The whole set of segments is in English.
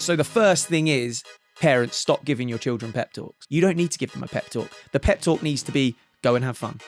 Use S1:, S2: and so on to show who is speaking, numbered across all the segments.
S1: So the first thing is, parents, stop giving your children pep talks. You don't need to give them a pep talk. The pep talk needs to be, go and have fun.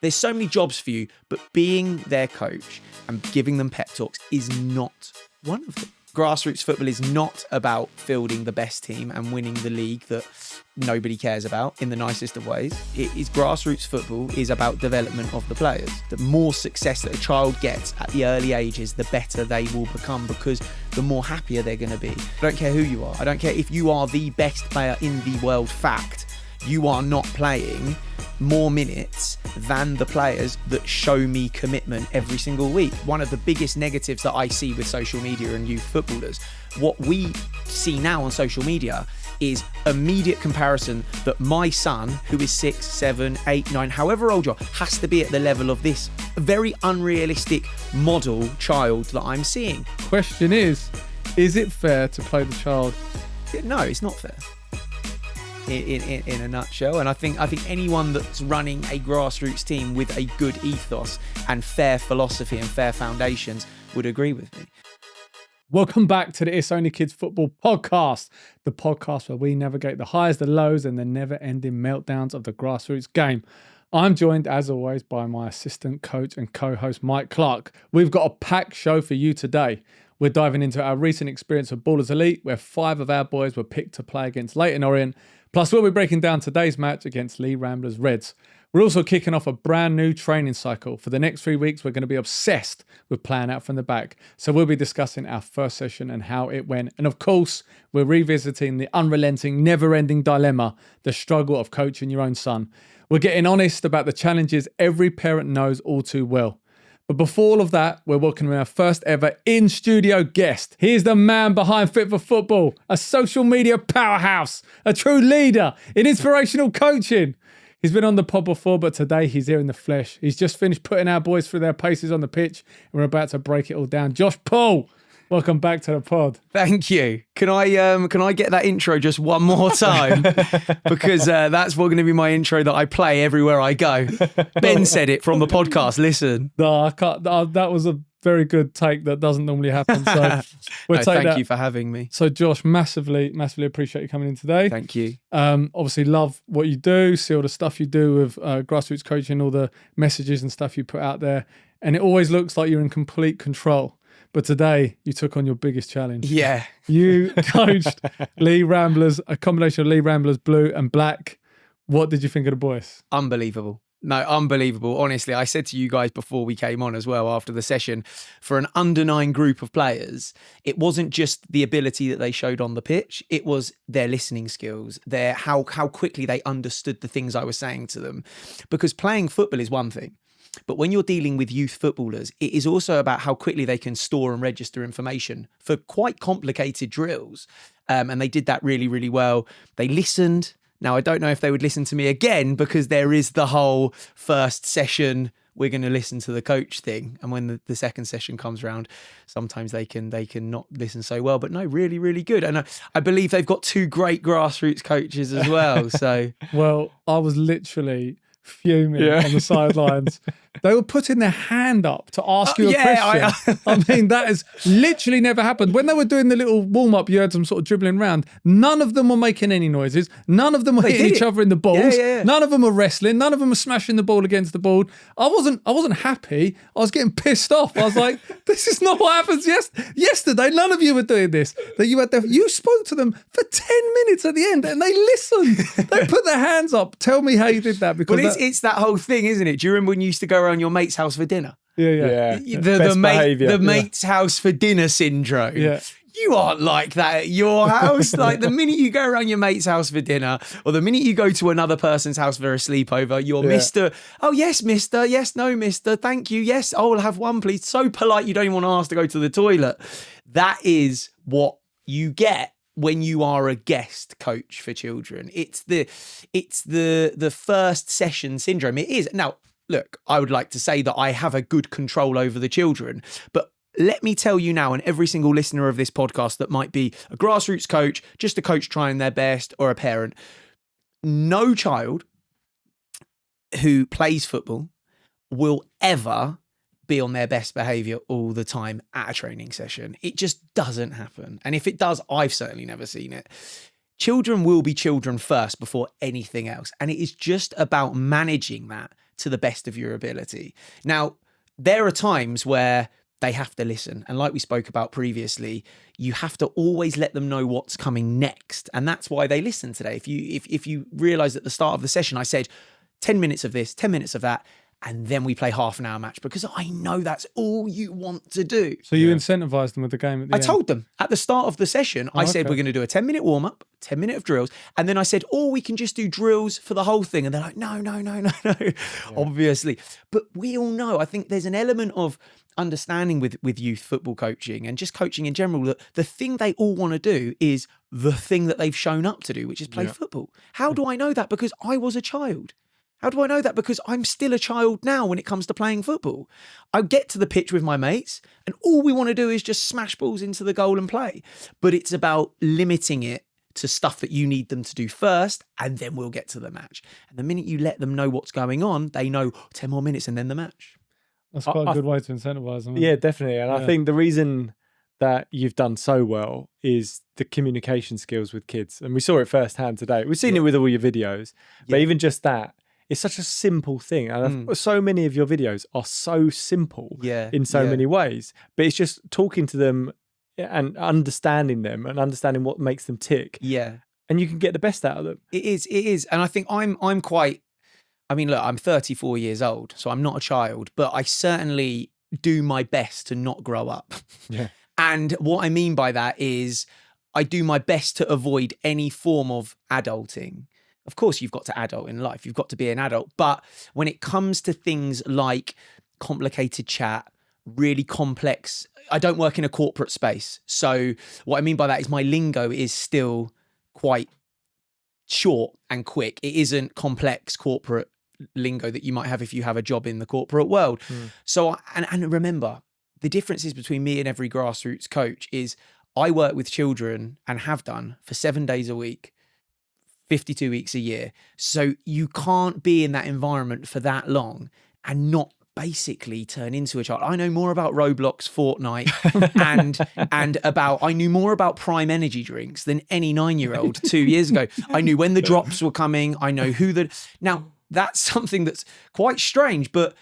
S1: There's so many jobs for you, but being their coach and giving them pep talks is not one of them. Grassroots football is not about fielding the best team and winning the league that nobody cares about in the nicest of ways. Grassroots football is about development of the players. The more success that a child gets at the early ages, the better they will become, because the more happier they're going to be. I don't care who you are. I don't care if you are the best player in the world. Fact, you are not playing more minutes than the players that show me commitment every single week. One of the biggest negatives that I see with social media and youth footballers, what we see now on social media is immediate comparison that my son, who is 6, 7, 8, 9, however old you are, has to be at the level of this very unrealistic model child that I'm seeing.
S2: Question is it fair to play the child?
S1: No, it's not fair. In a nutshell, and I think anyone that's running a grassroots team with a good ethos and fair philosophy and fair foundations would agree with me.
S2: Welcome back to the It's Only Kids Football podcast, the podcast where we navigate the highs, the lows, and the never-ending meltdowns of the grassroots game. I'm joined, as always, by my assistant coach and co-host, Mike Clark. We've got a packed show for you today. We're diving into our recent experience of Ballers Elite, where 5 of our boys were picked to play against Leyton Orient. Plus, we'll be breaking down today's match against Leigh Ramblers Reds. We're also kicking off a brand new training cycle. For the next 3 weeks, we're going to be obsessed with playing out from the back. So we'll be discussing our first session and how it went. And of course, we're revisiting the unrelenting, never-ending dilemma, the struggle of coaching your own son. We're getting honest about the challenges every parent knows all too well. But before all of that, we're welcoming our first ever in-studio guest. He's the man behind Fit for Football, a social media powerhouse, a true leader in inspirational coaching. He's been on the pod before, but today he's here in the flesh. He's just finished putting our boys through their paces on the pitch, and we're about to break it all down. Josh Paul, welcome back to the pod.
S1: Thank you. Can I get that intro just one more time? Because that's going to be my intro that I play everywhere I go. Ben said it from the podcast. Listen.
S2: No, I can't. That was a very good take that doesn't normally happen. So we'll take
S1: thank you for having me.
S2: So Josh, massively appreciate you coming in today.
S1: Thank you.
S2: Obviously love what you do, see all the stuff you do with grassroots coaching, all the messages and stuff you put out there. And it always looks like you're in complete control. But today, you took on your biggest challenge.
S1: Yeah.
S2: You coached Leigh Ramblers, a combination of Leigh Ramblers blue and black. What did you think of the boys?
S1: Unbelievable. No, unbelievable. Honestly, I said to you guys before we came on as well, after the session, for an under 9 group of players, it wasn't just the ability that they showed on the pitch. It was their listening skills, their how quickly they understood the things I was saying to them. Because playing football is one thing. But when you're dealing with youth footballers, it is also about how quickly they can store and register information for quite complicated drills. And they did that really, really well. They listened. Now, I don't know if they would listen to me again, because there is the whole first session, we're going to listen to the coach thing. And when the second session comes around, sometimes they can not listen so well. But no, really, really good. And I believe they've got 2 great grassroots coaches as well. So,
S2: well, I was literally fuming on the sidelines. They were putting their hand up to ask you a question. I mean, that has literally never happened. When they were doing the little warm-up, you had them sort of dribbling around. None of them were making any noises. None of them were hitting each other in the balls. Yeah. None of them were wrestling. None of them were smashing the ball against the ball. I wasn't happy. I was getting pissed off. I was like, this is not what happens. Yesterday, none of you were doing this. That you spoke to them for 10 minutes at the end and they listened. They put their hands up. Tell me how you did that. Because
S1: it's that whole thing, isn't it? Do you remember when you used to go around your mate's house for dinner?
S2: Yeah.
S1: The mate's house for dinner syndrome.
S2: Yeah.
S1: You aren't like that at your house. Like the minute you go around your mate's house for dinner, or the minute you go to another person's house for a sleepover, you're Mr. Oh, yes, Mr. Yes, no, Mr. Thank you. Yes, I'll have one, please. So polite, you don't even want to ask to go to the toilet. That is what you get when you are a guest coach for children. It's the first session syndrome. It is. Now, look, I would like to say that I have a good control over the children, but let me tell you now, and every single listener of this podcast that might be a grassroots coach, just a coach trying their best, or a parent, no child who plays football will ever be on their best behavior all the time at a training session. It just doesn't happen. And if it does, I've certainly never seen it. Children will be children first before anything else. And it is just about managing that to the best of your ability. Now, there are times where they have to listen. And like we spoke about previously, you have to always let them know what's coming next. And that's why they listen today. If you realize at the start of the session, I said 10 minutes of this, 10 minutes of that, and then we play half an hour match because I know that's all you want to do.
S2: So you incentivized them with the game at the end?
S1: I told them at the start of the session, I said, we're going to do a 10-minute warm-up, 10-minute of drills. And then I said, we can just do drills for the whole thing. And they're like, no, obviously. But we all know, I think there's an element of understanding with youth football coaching and just coaching in general, that the thing they all want to do is the thing that they've shown up to do, which is play football. How do I know that? Because I was a child. How do I know that? Because I'm still a child now when it comes to playing football. I get to the pitch with my mates and all we want to do is just smash balls into the goal and play. But it's about limiting it to stuff that you need them to do first, and then we'll get to the match. And the minute you let them know what's going on, they know 10 more minutes and then the match.
S2: That's quite a good way to incentivize them.
S3: Yeah, definitely. And I think the reason that you've done so well is the communication skills with kids. And we saw it firsthand today. We've seen it with all your videos, but even just that, it's such a simple thing. And so many of your videos are so simple in so many ways, but it's just talking to them and understanding them and understanding what makes them tick.
S1: Yeah.
S3: And you can get the best out of them.
S1: It is. And I think I'm quite, I mean, look, I'm 34 years old, so I'm not a child, but I certainly do my best to not grow up.
S3: Yeah.
S1: And what I mean by that is I do my best to avoid any form of adulting. Of course, you've got to adult in life. You've got to be an adult. But when it comes to things like complicated chat, really complex, I don't work in a corporate space. So what I mean by that is my lingo is still quite short and quick. It isn't complex corporate lingo that you might have if you have a job in the corporate world. So, and remember, the differences between me and every grassroots coach is I work with children and have done for 7 days a week, 52 weeks a year. So you can't be in that environment for that long and not basically turn into a child. I know more about Roblox, Fortnite, I knew more about Prime energy drinks than any 9-year-old 2 years ago. I knew when the drops were coming. I know now that's something that's quite strange, but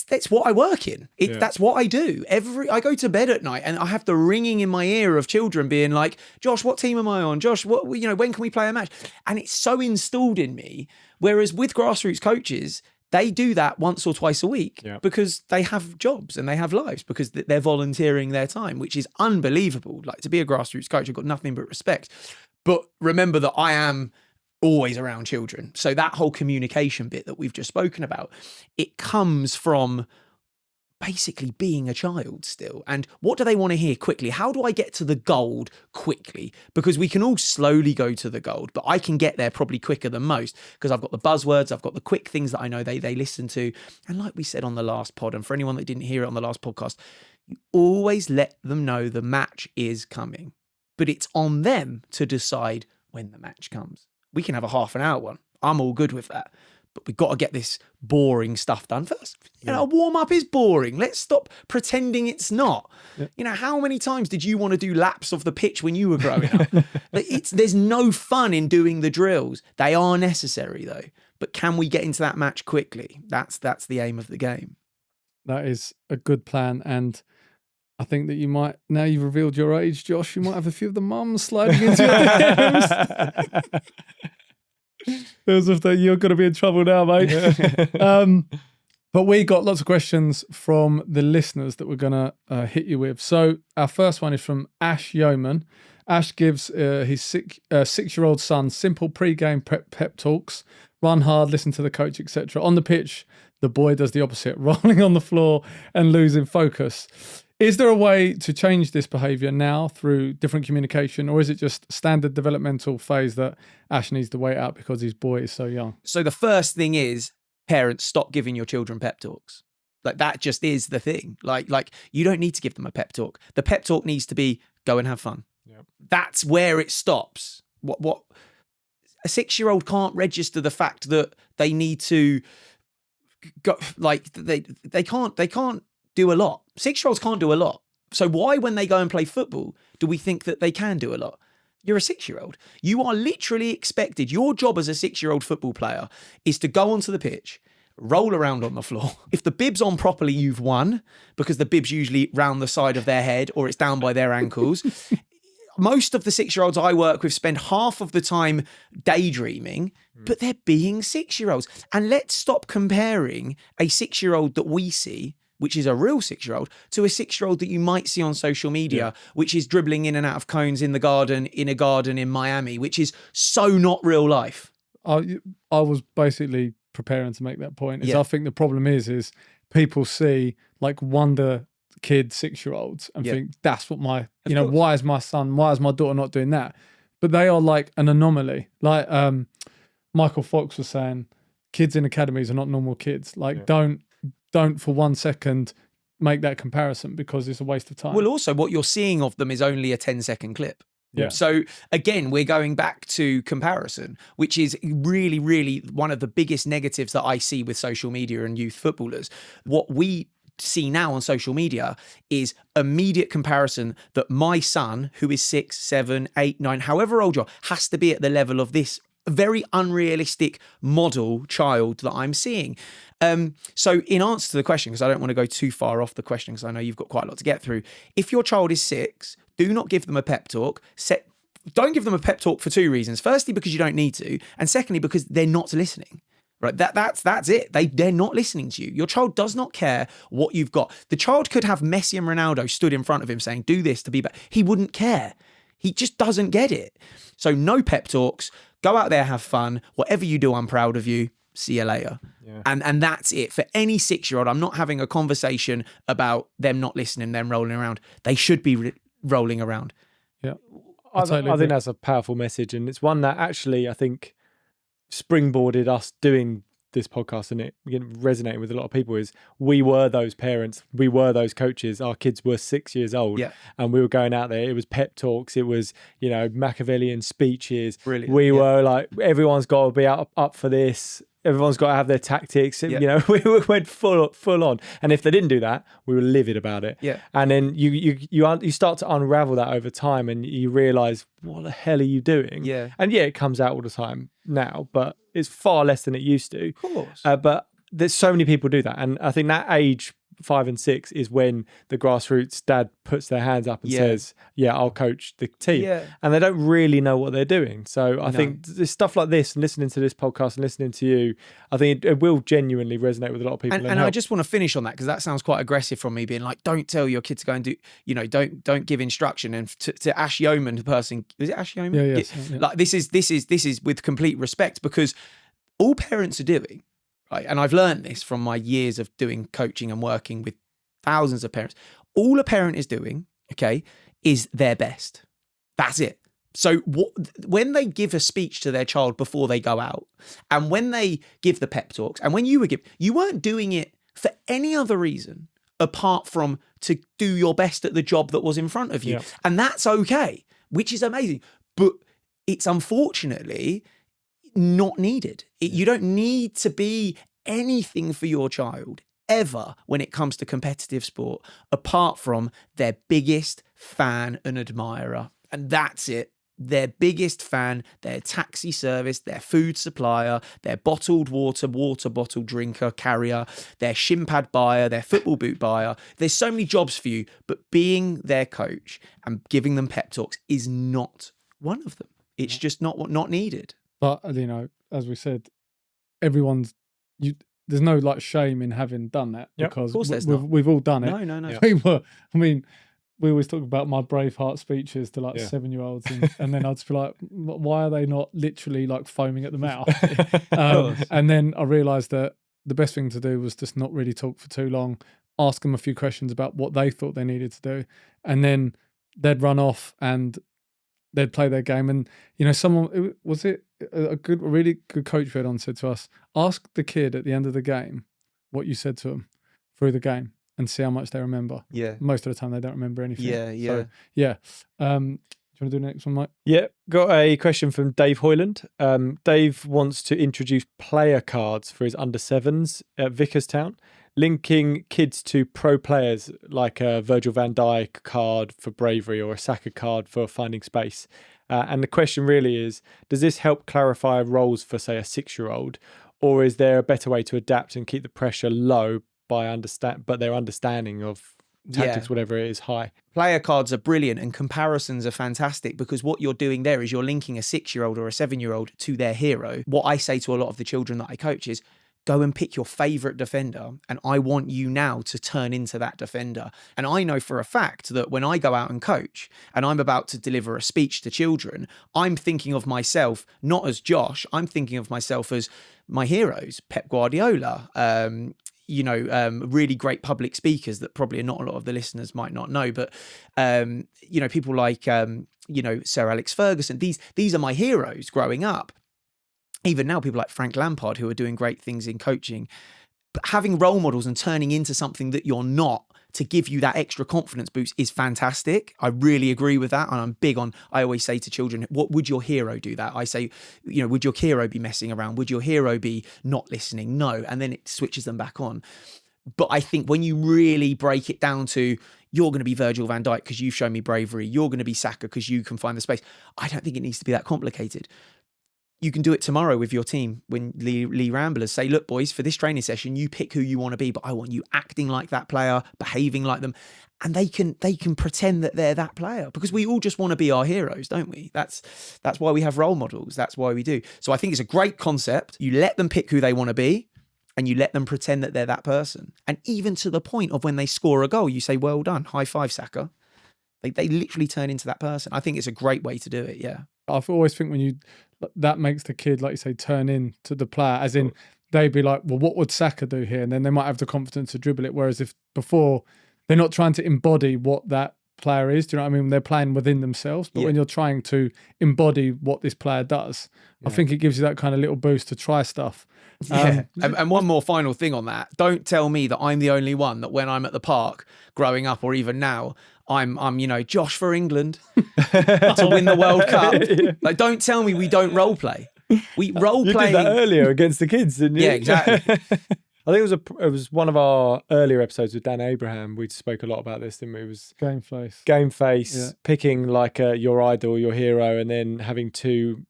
S1: that's what I work in. That's what I do. I go to bed at night and I have the ringing in my ear of children being like, Josh, what team am I on? Josh, when can we play a match? And it's so installed in me. Whereas with grassroots coaches, they do that once or twice a week because they have jobs and they have lives, because they're volunteering their time, which is unbelievable. Like, to be a grassroots coach, I've got nothing but respect. But remember that I am always around children. So that whole communication bit that we've just spoken about, it comes from basically being a child still. And what do they want to hear quickly? How do I get to the gold quickly? Because we can all slowly go to the gold, but I can get there probably quicker than most because I've got the buzzwords, I've got the quick things that I know they listen to. And like we said on the last pod, and for anyone that didn't hear it on the last podcast, you always let them know the match is coming, but it's on them to decide when the match comes. We can have a half an hour one. I'm all good with that. But we've got to get this boring stuff done first. A warm-up is boring. Let's stop pretending it's not. How many times did you want to do laps of the pitch when you were growing up? There's no fun in doing the drills. They are necessary, though. But can we get into that match quickly? That's the aim of the game.
S2: That is a good plan. And I think that you might, now you've revealed your age, Josh, you might have a few of the mums sliding into your DMs. Feels as if you're going to be in trouble now, mate. But we got lots of questions from the listeners that we're going to hit you with. So our first one is from Ash Yeoman. Ash gives his 6-year-old son simple pre-game pep talks, run hard, listen to the coach, etc. On the pitch, the boy does the opposite, rolling on the floor and losing focus. Is there a way to change this behaviour now through different communication, or is it just standard developmental phase that Ash needs to wait out because his boy is so young?
S1: So the first thing is, parents, stop giving your children pep talks. Like, that just is the thing. Like you don't need to give them a pep talk. The pep talk needs to be, go and have fun. Yep. That's where it stops. What a 6-year-old can't register the fact that they need to go, like they can't do a lot. 6-year-olds can't do a lot. So why, when they go and play football, do we think that they can do a lot? You're a 6-year-old. You are literally expected. Your job as a 6-year-old football player is to go onto the pitch, roll around on the floor. If the bib's on properly, you've won, because the bib's usually round the side of their head or it's down by their ankles. Most of the 6-year-olds I work with spend half of the time daydreaming, but they're being 6-year-olds. And let's stop comparing a 6-year-old that we see, which is a real 6-year-old, to a 6-year-old that you might see on social media, which is dribbling in and out of cones in a garden in Miami, which is so not real life.
S2: I was basically preparing to make that point. I think the problem is people see like wonder kid 6-year-olds and think that's what my, why is my daughter not doing that? But they are like an anomaly. Like Michael Fox was saying, kids in academies are not normal kids. Like don't for 1 second make that comparison, because it's a waste of time.
S1: Well, also what you're seeing of them is only a 10-second clip.
S2: Yeah.
S1: So again, we're going back to comparison, which is really, really one of the biggest negatives that I see with social media and youth footballers. What we see now on social media is immediate comparison that my son, who is 6, 7, 8, 9, however old you are, has to be at the level of this very unrealistic model child that I'm seeing. So in answer to the question, because I don't want to go too far off the question, because I know you've got quite a lot to get through. If your child is 6, do not give them a pep talk. Don't give them a pep talk for 2 reasons. Firstly, because you don't need to. And secondly, because they're not listening. Right, that's it. They're not listening to you. Your child does not care what you've got. The child could have Messi and Ronaldo stood in front of him saying, do this to be better. He wouldn't care. He just doesn't get it. So no pep talks. Go out there, have fun. Whatever you do, I'm proud of you. See you later. Yeah. And that's it. For any 6-year-old, I'm not having a conversation about them not listening, them rolling around. They should be rolling around.
S2: Yeah.
S3: I think that's a powerful message. And it's one that actually, I think, springboarded us doing this podcast, and it resonating with a lot of people. Is we were those parents, we were those coaches. Our kids were 6 years old, and we were going out there. It was pep talks, it was Machiavellian speeches. Brilliant. We were like, everyone's got to be up for this. Everyone's got to have their tactics. We went full on. And if they didn't do that, we were livid about it. Yeah. And then you start to unravel that over time, and you realise, what the hell are you doing? Yeah. And it comes out all the time now, but it's far less than it used to. Of course. But there's so many people do that, and I think that age 5 and 6 is when the Grassroots dad puts their hands up and says, I'll coach the team. And they don't really know what they're doing. So I think there's stuff like this, and listening to this podcast and listening to you, I think it will genuinely resonate with a lot of people.
S1: And I just want to finish on that, because that sounds quite aggressive from me, being like, don't tell your kids to go and do, don't give instruction. And to Ash Yeoman, the person, is it Ash Yeoman? Yeah. Like this is with complete respect, because all parents are doing, right? And I've learned this from my years of doing coaching and working with thousands of parents. All a parent is doing, is their best. That's it. So when they give a speech to their child before they go out, and when they give the pep talks, and when you weren't doing it for any other reason apart from to do your best at the job that was in front of you. Yeah. And that's okay, which is amazing. But it's unfortunately not needed. You don't need to be anything for your child ever when it comes to competitive sport apart from their biggest fan and admirer. And that's it. Their biggest fan, their taxi service, their food supplier, their bottled water bottle drinker, carrier, their shin pad buyer, their football boot buyer. There's so many jobs for you, but being their coach and giving them pep talks is not one of them. It's just not needed.
S2: But, as we said, there's no like shame in having done that, because we've all done it. No. We always talk about my Braveheart speeches to like 7-year-olds, and then I'd just be like, why are they not literally like foaming at the mouth? And then I realised that the best thing to do was just not really talk for too long, ask them a few questions about what they thought they needed to do, and then they'd run off and they'd play their game. And a really good coach we had on said to us, ask the kid at the end of the game what you said to them through the game and see how much they remember. Yeah. Most of the time they don't remember anything. Yeah. So, do you want to do the next one, Mike?
S3: Yeah. Got a question from Dave Hoyland. Dave wants to introduce player cards for his under 7s at Vicarstown. linking kids to pro players like a Virgil van Dijk card for bravery or a Saka card for finding space. And the question really is, does this help clarify roles for, say, a 6-year-old, or is there a better way to adapt and keep the pressure low but their understanding of tactics, whatever it is, high?
S1: Player cards are brilliant and comparisons are fantastic, because what you're doing there is you're linking a 6-year-old or a 7-year-old to their hero. What I say to a lot of the children that I coach is, go and pick your favourite defender, and I want you now to turn into that defender. And I know for a fact that when I go out and coach and I'm about to deliver a speech to children, I'm thinking of myself not as Josh, I'm thinking of myself as my heroes, Pep Guardiola, really great public speakers that probably not a lot of the listeners might not know, but, people like, Sir Alex Ferguson, these are my heroes growing up. Even now, people like Frank Lampard, who are doing great things in coaching, but having role models and turning into something that you're not to give you that extra confidence boost is fantastic. I really agree with that. And I'm big on, I always say to children, what would your hero do that? I say, would your hero be messing around? Would your hero be not listening? No. And then it switches them back on. But I think when you really break it down to, you're going to be Virgil van Dijk because you've shown me bravery, you're going to be Saka because you can find the space, I don't think it needs to be that complicated. You can do it tomorrow with your team when Leigh Ramblers say, look, boys, for this training session, you pick who you want to be, but I want you acting like that player, behaving like them. And they can pretend that they're that player, because we all just want to be our heroes, don't we? That's why we have role models. That's why we do. So I think it's a great concept. You let them pick who they want to be, and you let them pretend that they're that person. And even to the point of when they score a goal, you say, well done, high five, Saka. They literally turn into that person. I think it's a great way to do it, yeah.
S2: I always think that makes the kid, like you say, turn into the player, as in they'd be like, well, what would Saka do here? And then they might have the confidence to dribble it. Whereas if before, they're not trying to embody what that player is. Do you know what I mean? They're playing within themselves. But when you're trying to embody what this player does, I think it gives you that kind of little boost to try stuff.
S1: And one more final thing on that. Don't tell me that I'm the only one that when I'm at the park growing up, or even now, I'm Josh for England to win the World Cup. Like, don't tell me we don't role play. We role play.
S3: You did that earlier against the kids, didn't you?
S1: Yeah, exactly.
S3: I think it was one of our earlier episodes with Dan Abraham. We spoke a lot about this, didn't we? It was game face, picking like your idol, your hero, and then having two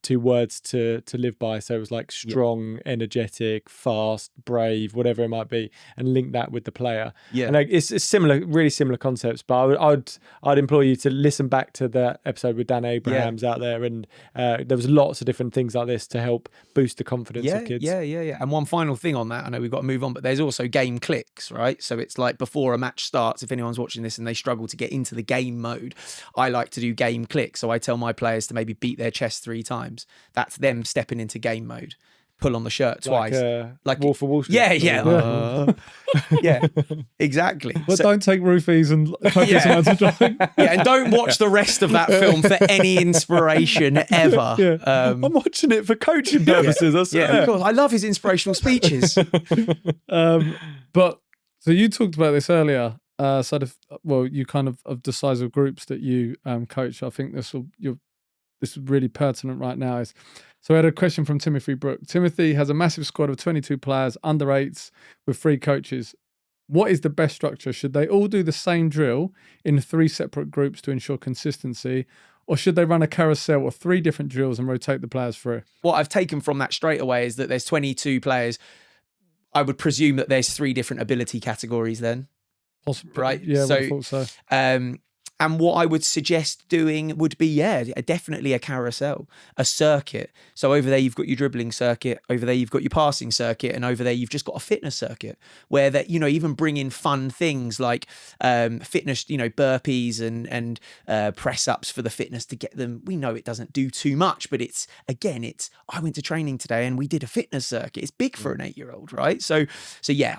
S3: words to live by. So it was like strong, energetic, fast, brave, whatever it might be, and link that with the player. Yeah, and like it's similar, really similar concepts. But I'd implore you to listen back to that episode with Dan Abrahams out there, and there was lots of different things like this to help boost the confidence of kids.
S1: Yeah. And one final thing on that, I know we've got to move on, but there's also game clicks, right? So it's like before a match starts, if anyone's watching this and they struggle to get into the game mode, I like to do game clicks. So I tell my players to maybe beat their chest 3 times. That's them stepping into game mode. Pull on the shirt twice,
S3: like Wolf of Wall Street.
S1: Yeah, exactly.
S2: But don't take roofies and focus on to driving.
S1: And don't watch the rest of that film for any inspiration ever.
S3: I'm watching it for coaching purposes. I swear.
S1: Of course. I love his inspirational speeches.
S2: But so you talked about this earlier. You kind of the size of groups that you coach. I think this is really pertinent right now. So I had a question from Timothy Brook. Timothy has a massive squad of 22 players, under 8s, with 3 coaches. What is the best structure? Should they all do the same drill in 3 separate groups to ensure consistency? Or should they run a carousel of 3 different drills and rotate the players through?
S1: What I've taken from that straight away is that there's 22 players. I would presume that there's 3 different ability categories then.
S2: Possibly.
S1: Right?
S2: Yeah, I thought so.
S1: And what I would suggest doing would be, definitely a carousel, a circuit. So over there, you've got your dribbling circuit. Over there, you've got your passing circuit. And over there, you've just got a fitness circuit where that, even bring in fun things like fitness, burpees and press ups for the fitness to get them. We know it doesn't do too much, but I went to training today and we did a fitness circuit. It's big for an 8-year-old, right? So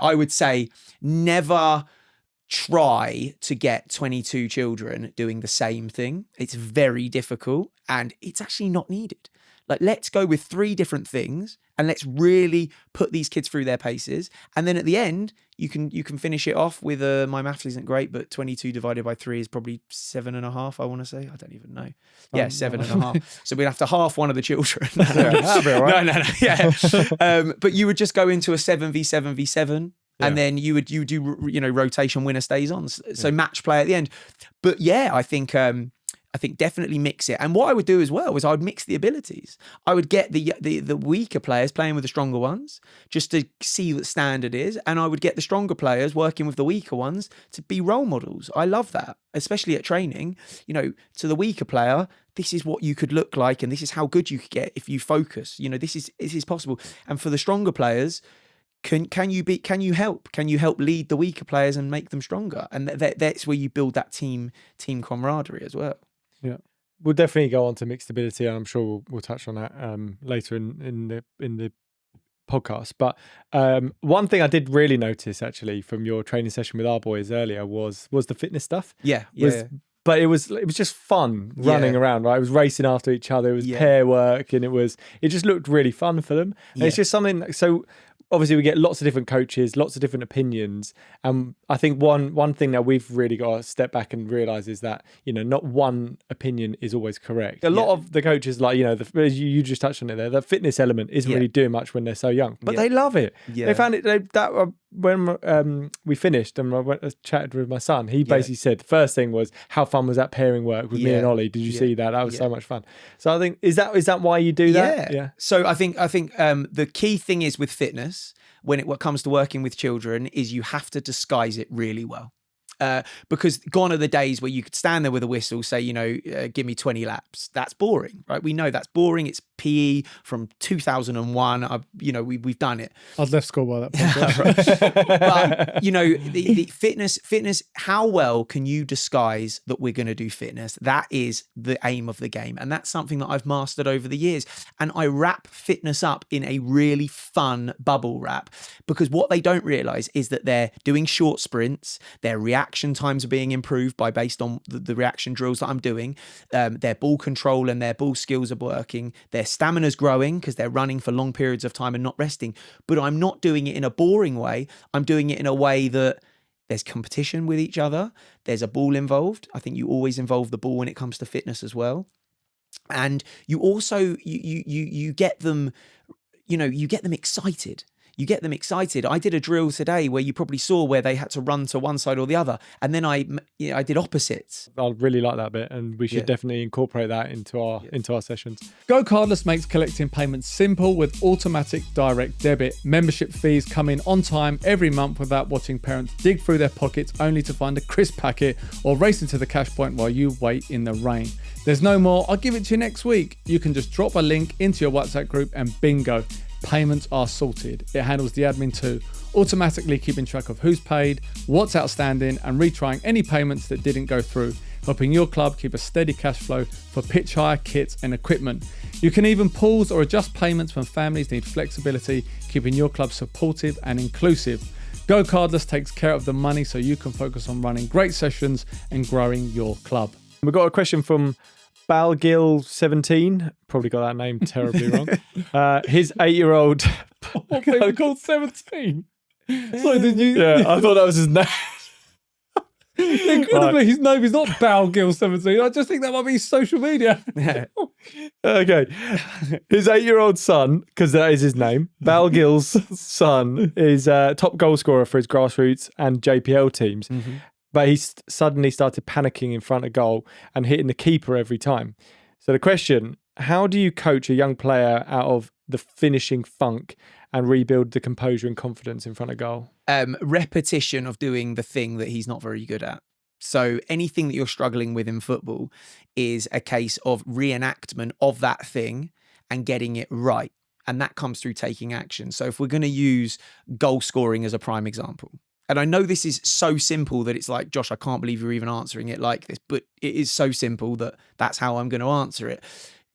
S1: I would say never try to get 22 children doing the same thing. It's very difficult and it's actually not needed. Like, let's go with 3 different things and let's really put these kids through their paces. And then at the end, you can finish it off with my maths isn't great, but 22 divided by 3 is probably 7.5, I want to say. I don't even know. Yeah, 7.5. So we'd have to half one of the children.
S3: That'd be all right.
S1: No. Yeah. But you would just go into a 7v7v7. And then you do, rotation, winner stays on. So match play at the end. But yeah, I think definitely mix it. And what I would do as well is I would mix the abilities. I would get the weaker players playing with the stronger ones just to see what standard is. And I would get the stronger players working with the weaker ones to be role models. I love that, especially at training. To the weaker player, this is what you could look like and this is how good you could get if you focus. This is possible. And for the stronger players, can you help lead the weaker players and make them stronger? And that's where you build that team camaraderie as well.
S3: Yeah, we'll definitely go on to mixed ability, and I'm sure we'll touch on that later in the podcast. But one thing I did really notice actually from your training session with our boys earlier was the fitness stuff.
S1: Yeah.
S3: But it was just fun running around, right? It was racing after each other. It was pair work, and it just looked really fun for them. And it's just something. So obviously we get lots of different coaches, lots of different opinions. And I think one thing that we've really got to step back and realize is that, not one opinion is always correct. A lot of the coaches, like, you just touched on it there, the fitness element isn't really doing much when they're so young, but they love it. Yeah. They found it, when we finished and I chatted with my son, he basically said the first thing was, how fun was that pairing work with me and Ollie? Did you see that? That was so much fun. So I think, is that why you do that?
S1: Yeah. So I think the key thing is with fitness, when it comes to working with children, is you have to disguise it really well. Because gone are the days where you could stand there with a whistle, say, give me 20 laps. That's boring, right? We know that's boring. It's PE from 2001. We've done it.
S2: I'd left school by that point.
S1: But, the fitness, how well can you disguise that we're going to do fitness? That is the aim of the game. And that's something that I've mastered over the years. And I wrap fitness up in a really fun bubble wrap, because what they don't realize is that they're doing short sprints, their reaction times are being improved based on the reaction drills that I'm doing. Their ball control and their ball skills are working. Their stamina's growing because they're running for long periods of time and not resting. But I'm not doing it in a boring way. I'm doing it in a way that there's competition with each other. There's a ball involved. I think you always involve the ball when it comes to fitness as well. And you also, you get them, you get them excited. You get them excited. I did a drill today where you probably saw where they had to run to one side or the other. And then I did opposites.
S3: I really like that bit, and we should definitely incorporate that into our sessions.
S2: Go Cardless makes collecting payments simple with automatic direct debit. Membership fees come in on time every month without watching parents dig through their pockets only to find a crisp packet or race into the cash point while you wait in the rain. There's no more, I'll give it to you next week. You can just drop a link into your WhatsApp group and bingo. Payments are sorted. It handles the admin too, automatically keeping track of who's paid, what's outstanding, and retrying any payments that didn't go through, helping your club keep a steady cash flow for pitch hire, kits, and equipment. You can even pause or adjust payments when families need flexibility, keeping your club supportive and inclusive. Go Cardless takes care of the money so you can focus on running great sessions and growing your club.
S3: We've got a question from Balgil17, probably got that name terribly wrong. His 8-year-old.
S2: What, they were called 17? So did you?
S3: Yeah, I thought that was his name.
S2: Incredibly, his name is not Balgil17. I just think that might be his social media.
S3: Okay. His 8-year-old son, because that is his name, Balgil's son, is top goal scorer for his Grassroots and JPL teams. Mm-hmm. But he suddenly started panicking in front of goal and hitting the keeper every time. So the question, how do you coach a young player out of the finishing funk and rebuild the composure and confidence in front of goal?
S1: Repetition of doing the thing that he's not very good at. So anything that you're struggling with in football is a case of reenactment of that thing and getting it right. And that comes through taking action. So if we're going to use goal scoring as a prime example, and I know this is so simple that it's like, Josh, I can't believe you're even answering it like this, but it is so simple that that's how I'm going to answer it.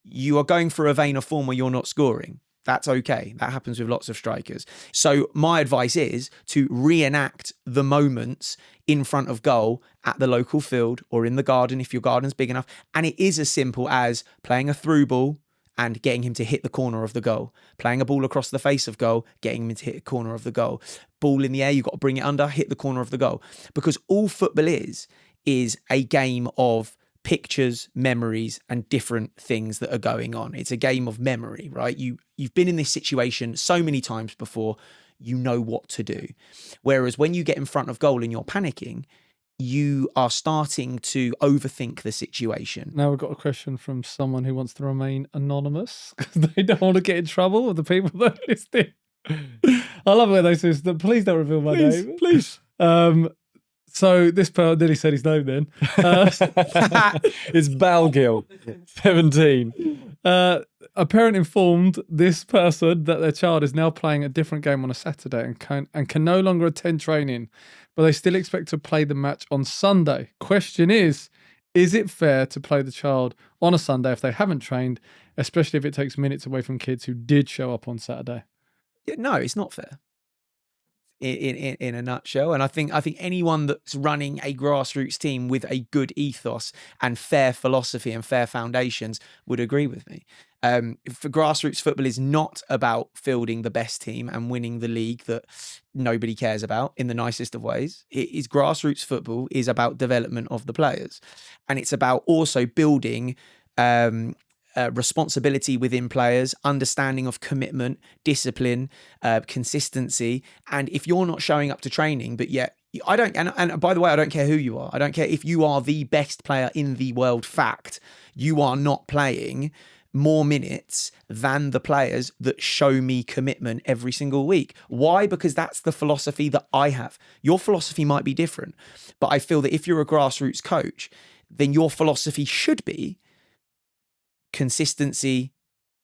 S1: You are going for a vein of form where you're not scoring. That's okay. That happens with lots of strikers. So my advice is to reenact the moments in front of goal at the local field or in the garden if your garden's big enough. And it is as simple as playing a through ball and getting him to hit the corner of the goal. Playing a ball across the face of goal, getting him to hit the corner of the goal. Ball in the air, you've got to bring it under, hit the corner of the goal. Because all football is a game of pictures, memories, and different things that are going on. It's a game of memory, right? You've been in this situation so many times before, you know what to do. Whereas when you get in front of goal and you're panicking, you are starting to overthink the situation.
S2: Now we've got a question from someone who wants to remain anonymous because they don't want to get in trouble with the people that are listening. I love it when they say, please don't reveal my name.
S3: Please.
S2: So this person nearly said his name then.
S3: It's Balgill, 17.
S2: A parent informed this person that their child is now playing a different game on a Saturday and can no longer attend training, but they still expect to play the match on Sunday. Question is it fair to play the child on a Sunday if they haven't trained, especially if it takes minutes away from kids who did show up on Saturday?
S1: Yeah, no, it's not fair. In a nutshell, and I think anyone that's running a grassroots team with a good ethos and fair philosophy and fair foundations would agree with me. For grassroots football is not about fielding the best team and winning the league that nobody cares about in the nicest of ways. Grassroots football is about development of the players, and it's about also building responsibility within players, understanding of commitment, discipline, consistency. And if you're not showing up to training, but yet and by the way, I don't care who you are. I don't care if you are the best player in the world. Fact, you are not playing more minutes than the players that show me commitment every single week. Why? Because that's the philosophy that I have. Your philosophy might be different, but I feel that if you're a grassroots coach, then your philosophy should be consistency,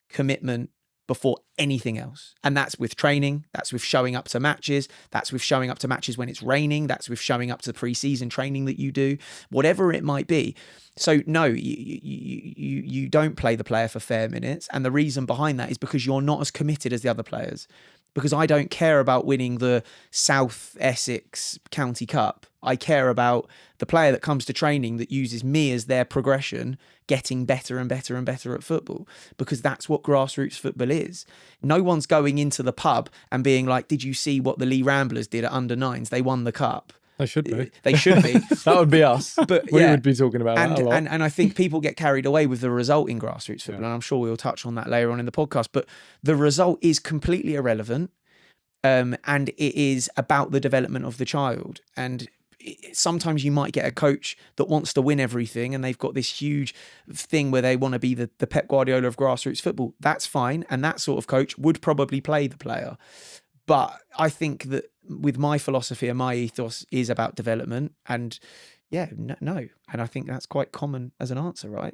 S1: commitment before anything else. And that's with training, that's with showing up to matches, that's with showing up to matches when it's raining, that's with showing up to the pre-season training that you do, whatever it might be. So no, you don't play the player for fair minutes. And the reason behind that is because you're not as committed as the other players. Because I don't care about winning the South Essex County Cup. I care about the player that comes to training that uses me as their progression, getting better and better and better at football, because that's what grassroots football is. No one's going into the pub and being like, did you see what the Leigh Ramblers did at under-9s? They won the cup.
S2: They should be.
S1: They should be.
S3: That would be us.
S1: But
S3: we would be talking about that a lot.
S1: And I think people get carried away with the result in grassroots football, and I'm sure we'll touch on that later on in the podcast. But the result is completely irrelevant, and it is about the development of the child. And sometimes you might get a coach that wants to win everything, and they've got this huge thing where they want to be the Pep Guardiola of grassroots football. That's fine, and that sort of coach would probably play the player. But I think that with my philosophy and my ethos is about development, and yeah, no. And I think that's quite common as an answer, right?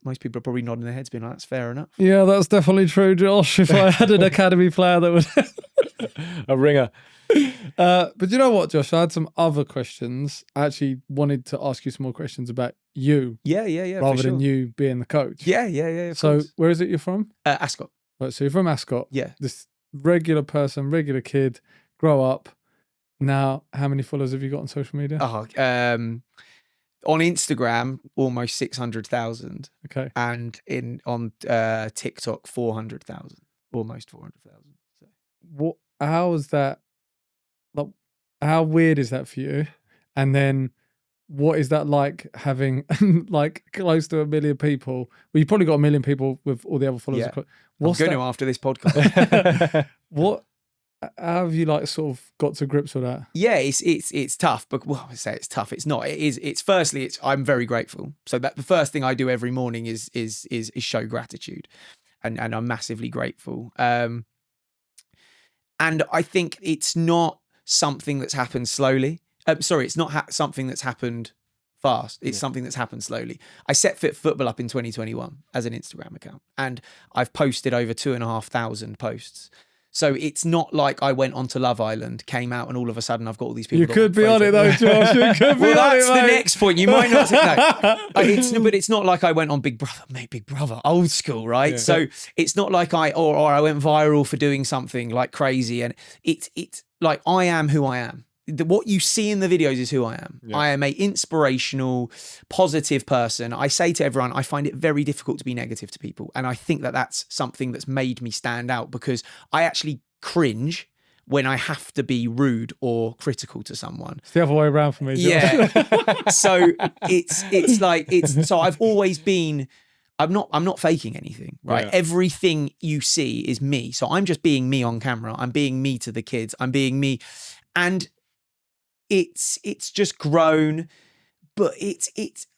S1: Most people are probably nodding their heads being like, that's fair enough.
S2: Yeah, that's definitely true, Josh. If I had an academy player that would...
S3: A ringer.
S2: But you know what, Josh? I had some other questions. I actually wanted to ask you some more questions about you.
S1: Yeah.
S2: Rather than you being the coach.
S1: Yeah.
S2: So where is it you're from?
S1: Ascot.
S2: Right, so you're from Ascot.
S1: Yeah.
S2: This regular person, regular kid, grow up. Now, how many followers have you got on social media?
S1: On Instagram, almost 600,000.
S2: Okay.
S1: And on TikTok, 400,000. Almost 400,000. So.
S2: How is that? Like, how weird is that for you? And then what is that like having like close to 1 million people? Well, you probably got 1 million people with all the other followers.
S1: Yeah.
S2: What's
S1: I'm going to after this podcast.
S2: How have you like sort of got to grips with that?
S1: Yeah, it's tough, but well, I say it's tough. It's not. Firstly, I'm very grateful. So that the first thing I do every morning is show gratitude, and I'm massively grateful. And I think it's not something that's happened slowly. It's not something that's happened fast. It's something that's happened slowly. I set Fit Football up in 2021 as an Instagram account, and I've posted over 2,500 posts. So it's not like I went onto Love Island, came out, and all of a sudden I've got all these people.
S2: You could be on it though, Josh. You could be
S1: well,
S2: on
S1: that's
S2: it,
S1: the next point. You might not. But it's not like I went on Big Brother, old school, right? Yeah. So it's not like I went viral for doing something like crazy. And it's like I am who I am. what you see in the videos is who I am.
S3: Yeah.
S1: I am a inspirational, positive person. I say to everyone, I find it very difficult to be negative to people. And I think that that's something that's made me stand out, because I actually cringe when I have to be rude or critical to someone.
S2: It's the other way around for me. Josh.
S1: Yeah. So so I've always been, I'm not faking anything, right?
S3: Yeah.
S1: Everything you see is me. So I'm just being me on camera. I'm being me to the kids. I'm being me. And it's just grown, but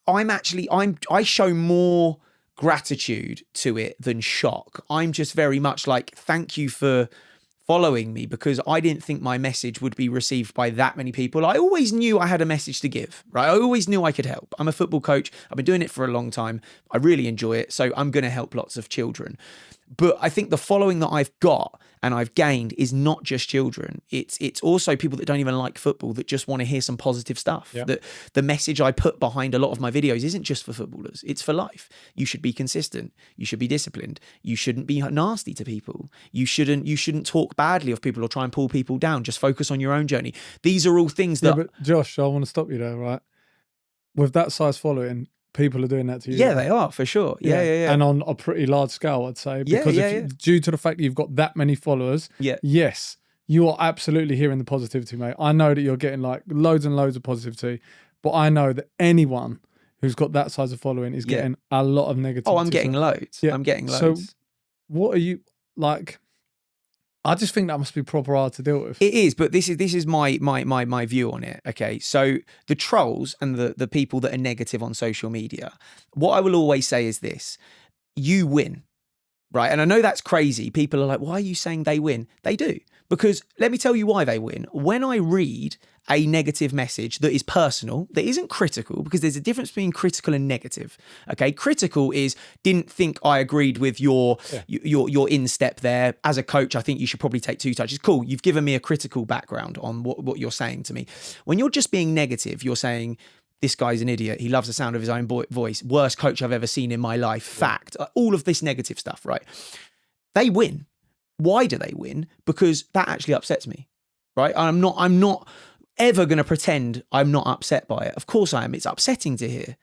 S1: I show more gratitude to it than shock. I'm just very much like, thank you for following me, because I didn't think my message would be received by that many people. I always knew I had a message to give, right? I always knew I could help. I'm a football coach. I've been doing it for a long time. I really enjoy it. So I'm going to help lots of children. But I think the following that I've got and I've gained is not just children. It's also people that don't even like football, that just want to hear some positive stuff.
S3: Yeah.
S1: That the message I put behind a lot of my videos isn't just for footballers. It's for life. You should be consistent. You should be disciplined. You shouldn't be nasty to people. You shouldn't talk badly of people or try and pull people down. Just focus on your own journey. These are all things that...
S2: Yeah, but Josh, I want to stop you there, right? With that size following, people are doing that to you.
S1: Yeah, they are, for sure. Yeah.
S2: And on a pretty large scale, I'd say. Because due to the fact that you've got that many followers, yes, you are absolutely hearing the positivity, mate. I know that you're getting like loads and loads of positivity, but I know that anyone who's got that size of following is getting a lot of negativity.
S1: Oh, I'm getting loads.
S2: Yeah.
S1: I'm getting loads.
S2: So what are you, like... I just think that must be proper hard to deal with.
S1: It is, but this is my view on it. Okay, so the trolls and the people that are negative on social media, what I will always say is this: you win, right? And I know that's crazy. People are like, why are you saying they win? They do, because let me tell you why they win. When I read a negative message that is personal, that isn't critical, because there's a difference between critical and negative. Okay, critical is, didn't think I agreed with your instep there. As a coach, I think you should probably take 2 touches. Cool, you've given me a critical background on what you're saying to me. When you're just being negative, you're saying, this guy's an idiot. He loves the sound of his own voice. Worst coach I've ever seen in my life. Fact. All of this negative stuff, right? They win. Why do they win? Because that actually upsets me, right? I'm not ever going to pretend I'm not upset by it. Of course I am. It's upsetting to hear.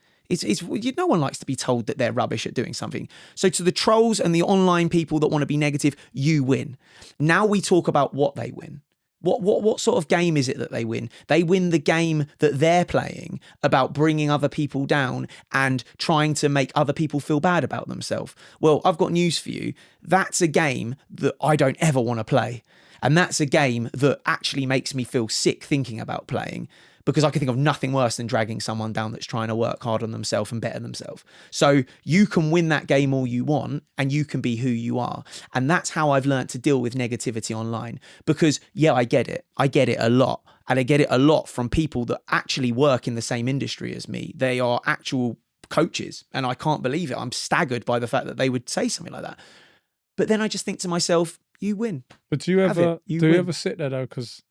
S1: No one likes to be told that they're rubbish at doing something. So to the trolls and the online people that want to be negative, you win. Now we talk about what they win. What sort of game is it that they win? They win the game that they're playing about bringing other people down and trying to make other people feel bad about themselves. Well, I've got news for you. That's a game that I don't ever want to play. And that's a game that actually makes me feel sick thinking about playing, because I can think of nothing worse than dragging someone down that's trying to work hard on themselves and better themselves. So you can win that game all you want, and you can be who you are. And that's how I've learned to deal with negativity online, because I get it. I get it a lot. And I get it a lot from people that actually work in the same industry as me. They are actual coaches, and I can't believe it. I'm staggered by the fact that they would say something like that. But then I just think to myself, you win.
S2: But do you ever sit there though? Because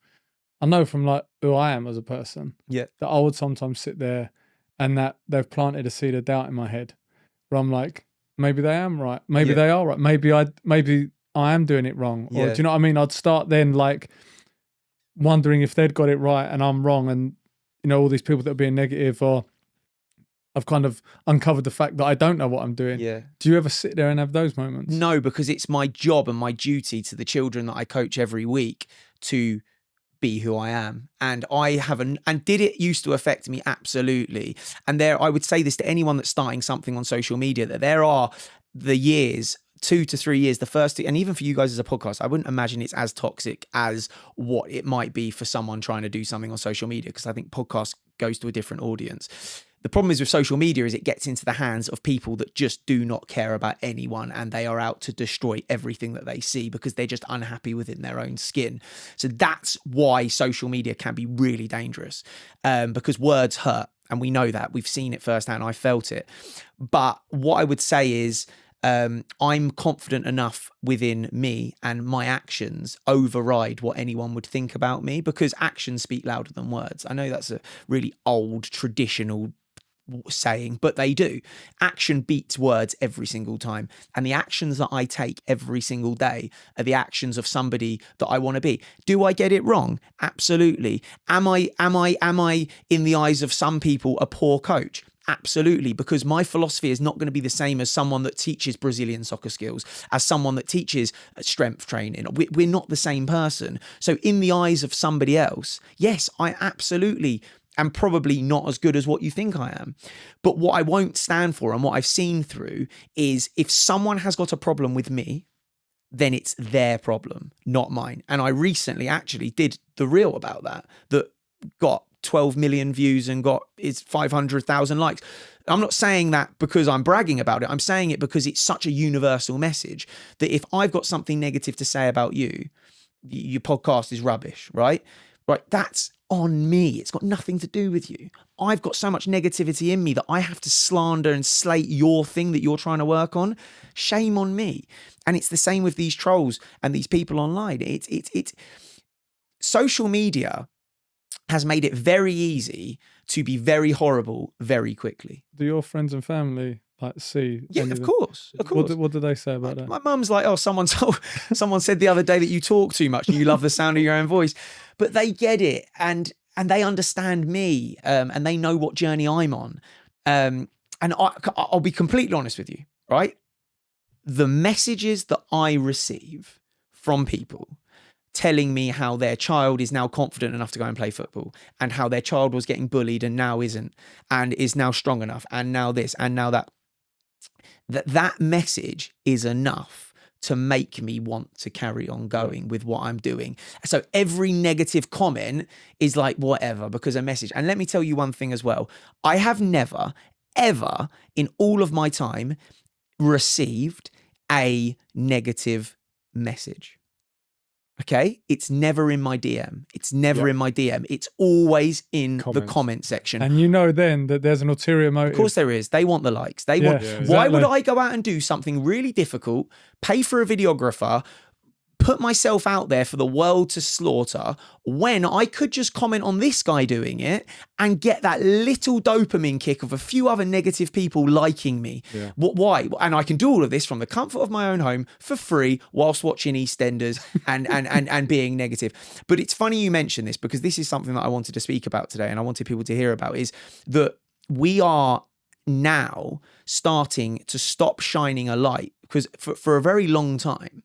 S2: I know from like who I am as a person, that I would sometimes sit there and that they've planted a seed of doubt in my head, where I'm like, maybe they am right, maybe they are right, maybe I am doing it wrong, or do you know what I mean? I'd start then like wondering if they'd got it right and I'm wrong, and all these people that are being negative, or I've kind of uncovered the fact that I don't know what I'm doing. Yeah. Do you ever sit there and have those moments?
S1: No, because it's my job and my duty to the children that I coach every week to be who I am. And I haven't, and did it used to affect me? Absolutely. And I would say this to anyone that's starting something on social media, that there are the years, 2 to 3 years, the first, and even for you guys as a podcast, I wouldn't imagine it's as toxic as what it might be for someone trying to do something on social media, because I think podcast goes to a different audience. The problem is with social media is it gets into the hands of people that just do not care about anyone, and they are out to destroy everything that they see because they're just unhappy within their own skin. So that's why social media can be really dangerous, because words hurt, and we know that. We've seen it firsthand. I felt it. But what I would say is, I'm confident enough within me, and my actions override what anyone would think about me, because actions speak louder than words. I know that's a really old traditional saying, but they do. Action beats words every single time. And the actions that I take every single day are the actions of somebody that I want to be. Do I get it wrong? Absolutely. Am I in the eyes of some people a poor coach? Absolutely, because my philosophy is not going to be the same as someone that teaches Brazilian soccer skills, as someone that teaches strength training. We're not the same person. So in the eyes of somebody else, yes, I absolutely am probably not as good as what you think I am. But what I won't stand for and what I've seen through is if someone has got a problem with me, then it's their problem, not mine. And I recently actually did the reel about that got 12 million views and got 500,000 likes. I'm not saying that because I'm bragging about it. I'm saying it because it's such a universal message that if I've got something negative to say about you, your podcast is rubbish, right? Right, that's on me. It's got nothing to do with you. I've got so much negativity in me that I have to slander and slate your thing that you're trying to work on. Shame on me. And it's the same with these trolls and these people online. It's social media has made it very easy to be very horrible very quickly.
S2: Do your friends and family see?
S1: Yeah, of course.
S2: What do they say about that?
S1: My mum's like, oh, someone said the other day that you talk too much and you love the sound of your own voice. But they get it and they understand me and they know what journey I'm on. And I'll be completely honest with you, right? The messages that I receive from people telling me how their child is now confident enough to go and play football and how their child was getting bullied and now isn't and is now strong enough and now this and now that message is enough to make me want to carry on going with what I'm doing. So every negative comment is like whatever because a message. And let me tell you one thing as well. I have never, ever in all of my time received a negative message. Okay, it's never in my DM. It's never in my DM. It's always in the comment section.
S2: And you know then that there's an ulterior motive.
S1: Of course there is. They want the likes. They want.
S2: Exactly.
S1: Why would I go out and do something really difficult, pay for a videographer, put myself out there for the world to slaughter when I could just comment on this guy doing it and get that little dopamine kick of a few other negative people liking me?
S3: Yeah.
S1: Why? And I can do all of this from the comfort of my own home for free whilst watching EastEnders and being negative. But it's funny you mention this because this is something that I wanted to speak about today and I wanted people to hear about is that we are now starting to stop shining a light because for a very long time,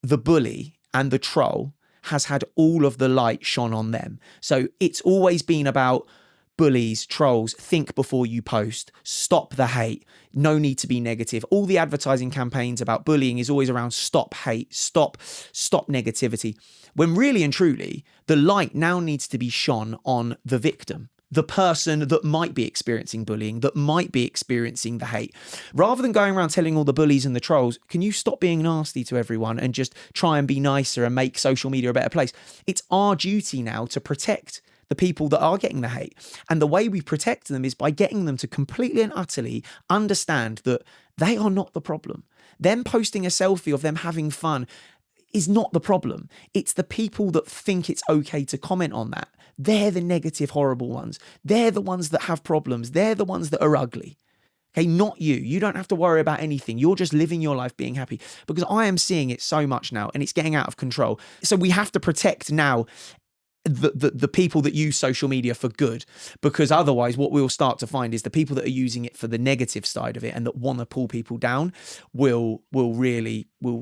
S1: the bully and the troll has had all of the light shone on them. So it's always been about bullies, trolls, think before you post, stop the hate, no need to be negative. All the advertising campaigns about bullying is always around stop hate, stop negativity. When really and truly, the light now needs to be shone on the victim. The person that might be experiencing bullying, that might be experiencing the hate. Rather than going around telling all the bullies and the trolls, can you stop being nasty to everyone and just try and be nicer and make social media a better place? It's our duty now to protect the people that are getting the hate. And the way we protect them is by getting them to completely and utterly understand that they are not the problem. Them posting a selfie of them having fun is not the problem. It's the people that think it's okay to comment on that. They're the negative, horrible ones. They're the ones that have problems. They're the ones that are ugly. Okay, not you. You don't have to worry about anything. You're just living your life being happy. Because I am seeing it so much now and it's getting out of control. So we have to protect now the people that use social media for good, because otherwise what we'll start to find is the people that are using it for the negative side of it and that want to pull people down will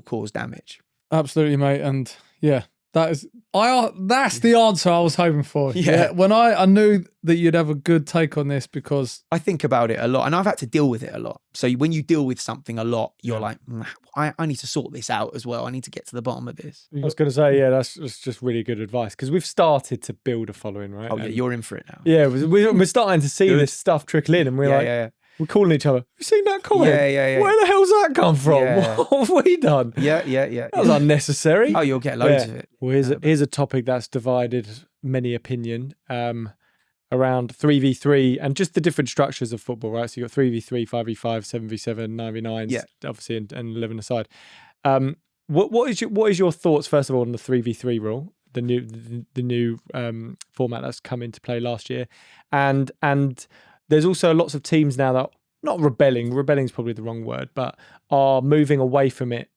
S1: cause damage.
S2: Absolutely, mate. And yeah, that's the answer I was hoping for.
S1: Yeah.
S2: When I knew that you'd have a good take on this because
S1: I think about it a lot and I've had to deal with it a lot. So when you deal with something a lot, you're like, I need to sort this out as well. I need to get to the bottom of this.
S3: I was going to say, yeah, that's just really good advice because we've started to build a following, right?
S1: Oh, yeah, you're in for it now.
S3: Yeah, we're starting to see this stuff trickle in and we're we're calling each other. You seen that comment?
S1: Yeah.
S3: Where the hell's that come from?
S1: Yeah.
S3: What have we done?
S1: Yeah.
S3: That was unnecessary.
S1: Oh, you'll get loads of it.
S3: Well, here's a topic that's divided many opinion around 3v3 and just the different structures of football, right? So you've got 3v3, 5v5, 7v7, 9v9s, obviously, and 11 aside. What is your thoughts, first of all, on the 3v3 rule, the new format that's come into play last year, and there's also lots of teams now that not rebelling is probably the wrong word, but are moving away from it,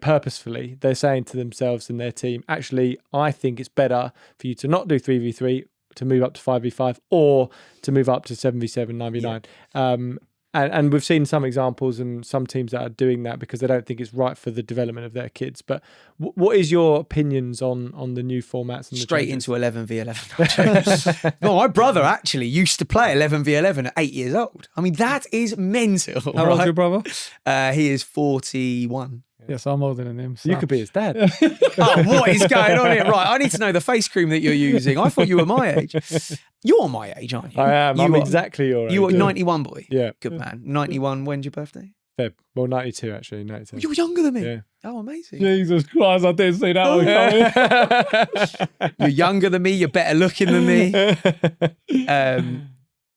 S3: purposefully. They're saying to themselves and their team, actually, I think it's better for you to not do 3v3, to move up to 5v5, or to move up to 7v7, 9v9. And we've seen some examples and some teams that are doing that because they don't think it's right for the development of their kids. But what is your opinions on the new formats? And
S1: straight into 11v11. No, my brother actually used to play 11v11 at 8 years old. I mean, that is mental.
S2: How old's your brother?
S1: He is 41.
S2: Yes, I'm older than him. So.
S3: You could be his dad.
S1: Oh, what is going on here? Right, I need to know the face cream that you're using. I thought you were my age. You're my age, aren't you?
S3: I am. I'm exactly your age.
S1: You are 91 boy.
S3: Yeah.
S1: Good man. 91, when's your birthday?
S3: Feb. Well, 92 actually. 92.
S1: You're younger than me.
S3: Yeah.
S1: Oh, amazing.
S2: Jesus Christ, I didn't see that one coming.
S1: You're younger than me. You're better looking than me.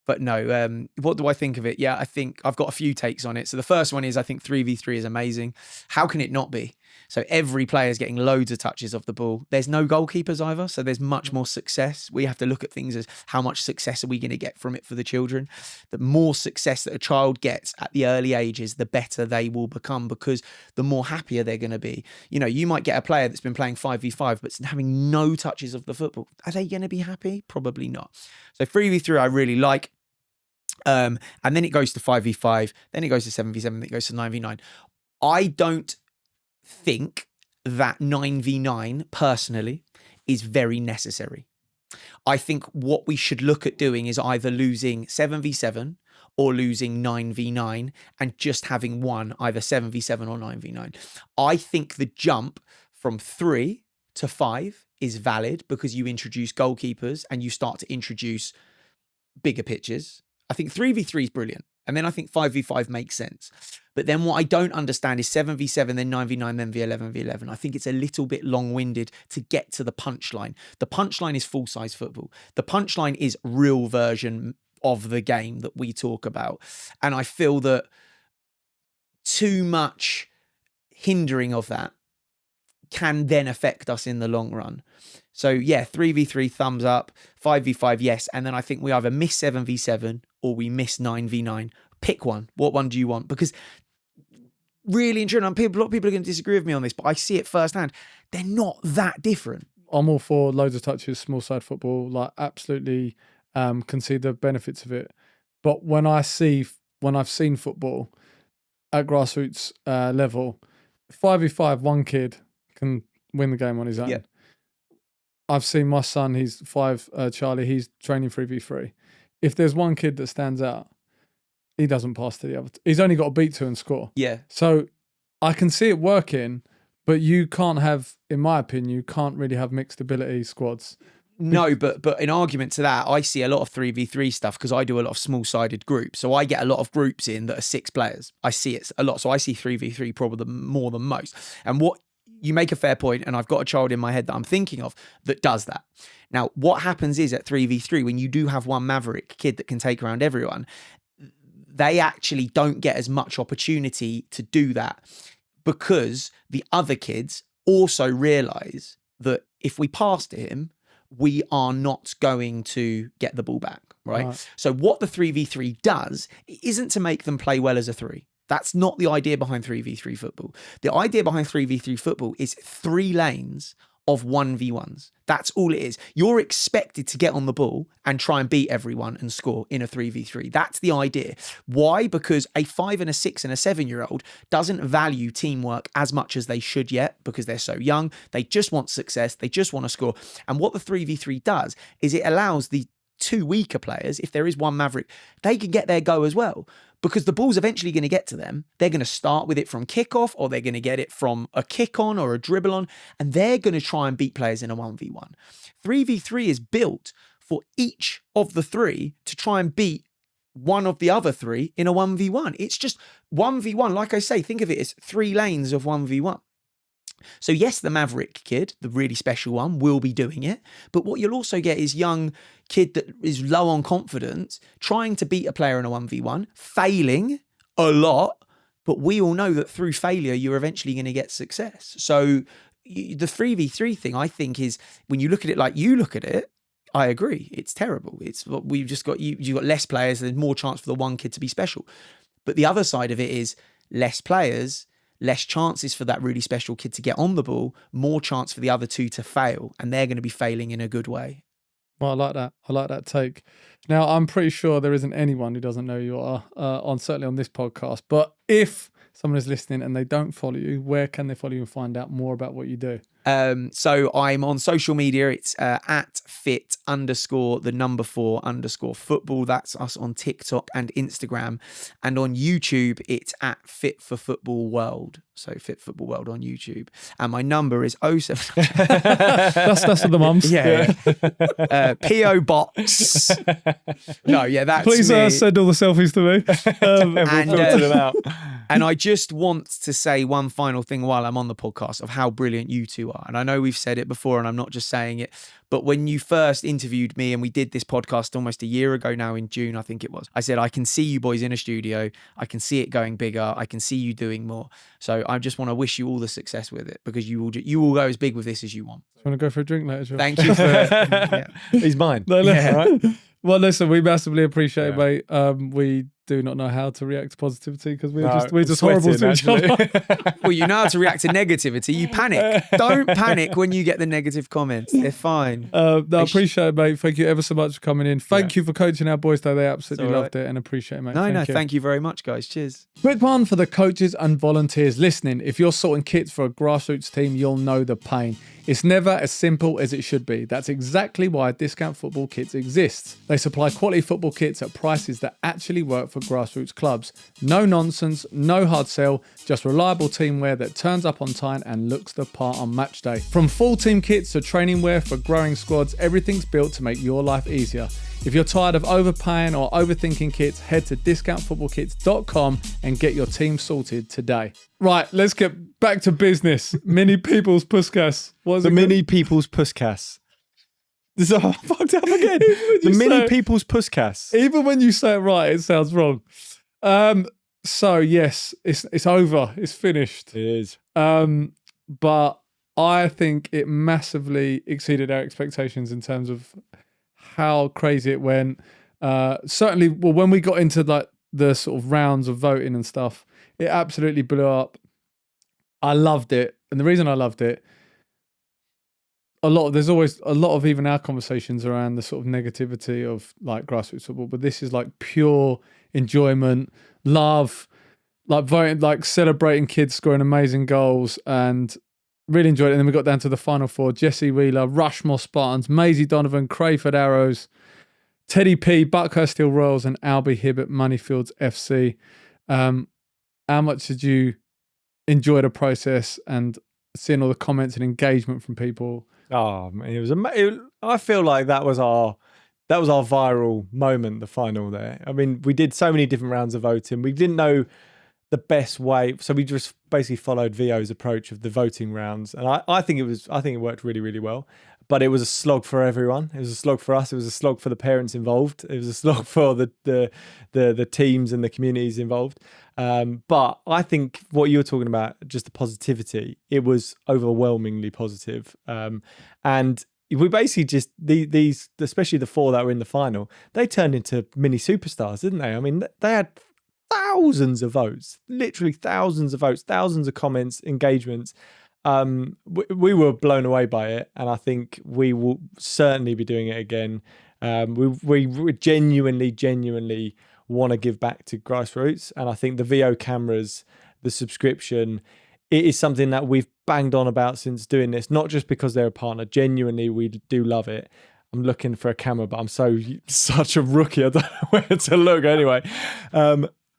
S1: But no, what do I think of it? Yeah, I think I've got a few takes on it. So the first one is I think 3v3 is amazing. How can it not be? So every player is getting loads of touches of the ball. There's no goalkeepers either, so there's much more success. We have to look at things as how much success are we going to get from it for the children. The more success that a child gets at the early ages, the better they will become, because the more happier they're going to be. You might get a player that's been playing 5v5 but having no touches of the football. Are they going to be happy? Probably not. So 3v3 I really like. And then it goes to 5v5, then it goes to 7v7, then it goes to 9v9. I don't think that 9v9 personally is very necessary. I think what we should look at doing is either losing 7v7 or losing 9v9 and just having one, either 7v7 or 9v9. I think the jump from 3 to 5 is valid because you introduce goalkeepers and you start to introduce bigger pitches. I think 3v3 is brilliant. And then I think 5v5 makes sense. But then what I don't understand is 7v7, then 9v9, then v11v11. I think it's a little bit long-winded to get to the punchline. The punchline is full-size football. The punchline is real version of the game that we talk about. And I feel that too much hindering of that can then affect us in the long run. So yeah, 3v3, thumbs up, 5v5, yes. And then I think we either miss 7v7 or we miss 9v9. Pick one. What one do you want? Because really and truly, a lot of people are going to disagree with me on this, but I see it firsthand. They're not that different.
S2: I'm all for loads of touches, small side football, like absolutely can see the benefits of it. But when I've seen football at grassroots level, 5v5, one kid can win the game on his own.
S1: Yeah.
S2: I've seen my son, he's 5, Charlie, he's training 3v3. If there's one kid that stands out, he doesn't pass to the other. He's only got to beat 2 and score.
S1: Yeah.
S2: So I can see it working, but you can't have, in my opinion, you can't really have mixed ability squads.
S1: No, but in argument to that, I see a lot of 3v3 stuff because I do a lot of small-sided groups. So I get a lot of groups in that are 6 players. I see it a lot. So I see 3v3 probably more than most. And what you make a fair point, and I've got a child in my head that I'm thinking of that does that. Now, what happens is at 3v3, when you do have one maverick kid that can take around everyone, they actually don't get as much opportunity to do that because the other kids also realise that if we pass to him, we are not going to get the ball back, right? So what the 3v3 does isn't to make them play well as a 3. That's not the idea behind 3v3 football. The idea behind 3v3 football is 3 lanes of 1v1s. That's all it is. You're expected to get on the ball and try and beat everyone and score in a 3v3. That's the idea. Why? Because a 5 and a 6 and a 7-year-old doesn't value teamwork as much as they should yet because they're so young. They just want success. They just want to score. And what the 3v3 does is it allows the 2 weaker players, if there is one maverick, they can get their go as well. Because the ball's eventually going to get to them. They're going to start with it from kickoff, or they're going to get it from a kick on or a dribble on, and they're going to try and beat players in a 1v1. 3v3 is built for each of the 3 to try and beat one of the other 3 in a 1v1. It's just 1v1. Like I say, think of it as 3 lanes of 1v1. So yes, the maverick kid, the really special one, will be doing it. But what you'll also get is young kid that is low on confidence, trying to beat a player in a 1v1, failing a lot. But we all know that through failure, you're eventually going to get success. So the 3v3 thing, I think, is when you look at it like you look at it, I agree. It's terrible. It's what we've just got. You've got less players. There's more chance for the one kid to be special. But the other side of it is less players, less chances for that really special kid to get on the ball, more chance for the other two to fail. And they're going to be failing in a good way.
S2: Well, I like that. I like that take. Now, I'm pretty sure there isn't anyone who doesn't know you are certainly on this podcast. But if someone is listening and they don't follow you, where can they follow you and find out more about what you do?
S1: So I'm on social media. It's at fit_4_football. That's us on TikTok and Instagram. And on YouTube, it's at Fit for Football World. So Fit Football World on YouTube. And my number is 07.
S2: That's for the mums.
S1: Yeah. P.O. Box. No, yeah, that's
S2: Please
S1: me.
S2: send all the selfies to me.
S1: And I just want to say one final thing while I'm on the podcast of how brilliant you two are. And I know we've said it before and I'm not just saying it, but when you first interviewed me and we did this podcast almost a year ago now in June, I think it was, I said, I can see you boys in a studio. I can see it going bigger. I can see you doing more. So I just want to wish you all the success with it because you will go as big with this as you want.
S2: Do you want to go for a drink later, Joe?
S1: Thank you for
S3: He's mine.
S1: Yeah.
S3: Right?
S2: Well, listen, we massively appreciate it, mate. We do not know how to react to positivity because we're just horrible to each other.
S1: Well, you know how to react to negativity. You panic. Don't panic when you get the negative comments. They're fine.
S2: I appreciate it, mate. Thank you ever so much for coming in. Thank you for coaching our boys, though. They absolutely loved it and appreciate it, mate.
S1: Thank you very much, guys. Cheers.
S2: Quick one for the coaches and volunteers listening. If you're sorting kits for a grassroots team, you'll know the pain. It's never as simple as it should be. That's exactly why Discount Football Kits exists. They supply quality football kits at prices that actually work for grassroots clubs. No nonsense, no hard sell, just reliable teamwear that turns up on time and looks the part on match day. From full team kits to training wear for growing squads, everything's built to make your life easier. If you're tired of overpaying or overthinking kits, head to discountfootballkits.com and get your team sorted today. Right, let's get back to business. Mini People's Puskas.
S3: The Mini People's Puskas. This is fucked up again. The Mini People's Puskas.
S2: Even when you say it right, it sounds wrong. So yes, it's over. It's finished.
S3: It is.
S2: But I think it massively exceeded our expectations in terms of how crazy it went. Certainly, well, when we got into like the sort of rounds of voting and stuff, it absolutely blew up. I loved it. And the reason I loved it, there's always a lot of even our conversations around the sort of negativity of like grassroots football, but this is like pure enjoyment, love, like voting, like celebrating kids scoring amazing goals, and really enjoyed it. And then we got down to the final four: Jesse Wheeler, Rushmore Spartans, Maisie Donovan, Crayford Arrows, Teddy P, Buckhurst Hill Royals, and Albie Hibbert Moneyfields FC. How much did you enjoy the process and seeing all the comments and engagement from people?
S3: Oh, man, it was amazing. I feel like that was our viral moment, the final there. I mean, we did so many different rounds of voting. We didn't know the best way, so we just basically followed VO's approach of the voting rounds, and I think it worked really, really well. But it was a slog for everyone. It was a slog for us. It was a slog for the parents involved. It was a slog for the teams and the communities involved. But I think what you were talking about, just the positivity, it was overwhelmingly positive. And we basically just these, especially the four that were in the final, they turned into mini superstars, didn't they? I mean, they had thousands of votes, literally thousands of votes, thousands of comments, engagements. We were blown away by it, and I think we will certainly be doing it again. We genuinely want to give back to Grassroots, and I think the VO cameras, the subscription, it is something that we've banged on about since doing this, not just because they're a partner. Genuinely, we do love it. I'm looking for a camera, but I'm such a rookie. I don't know where to look anyway.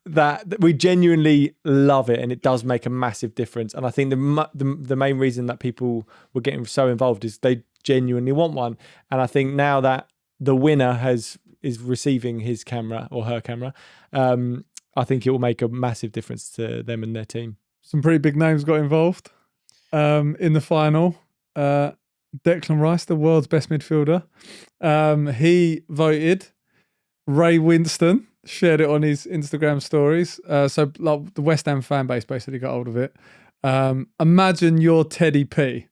S3: That we genuinely love it, and it does make a massive difference. And I think the main reason that people were getting so involved is they genuinely want one. And I think now that the winner is receiving his camera or her camera, I think it will make a massive difference to them and their team.
S2: Some pretty big names got involved in the final. Declan Rice, the world's best midfielder, he voted. Ray Winston shared it on his Instagram stories. So like, the West Ham fan base basically got hold of it. Imagine you're Teddy P.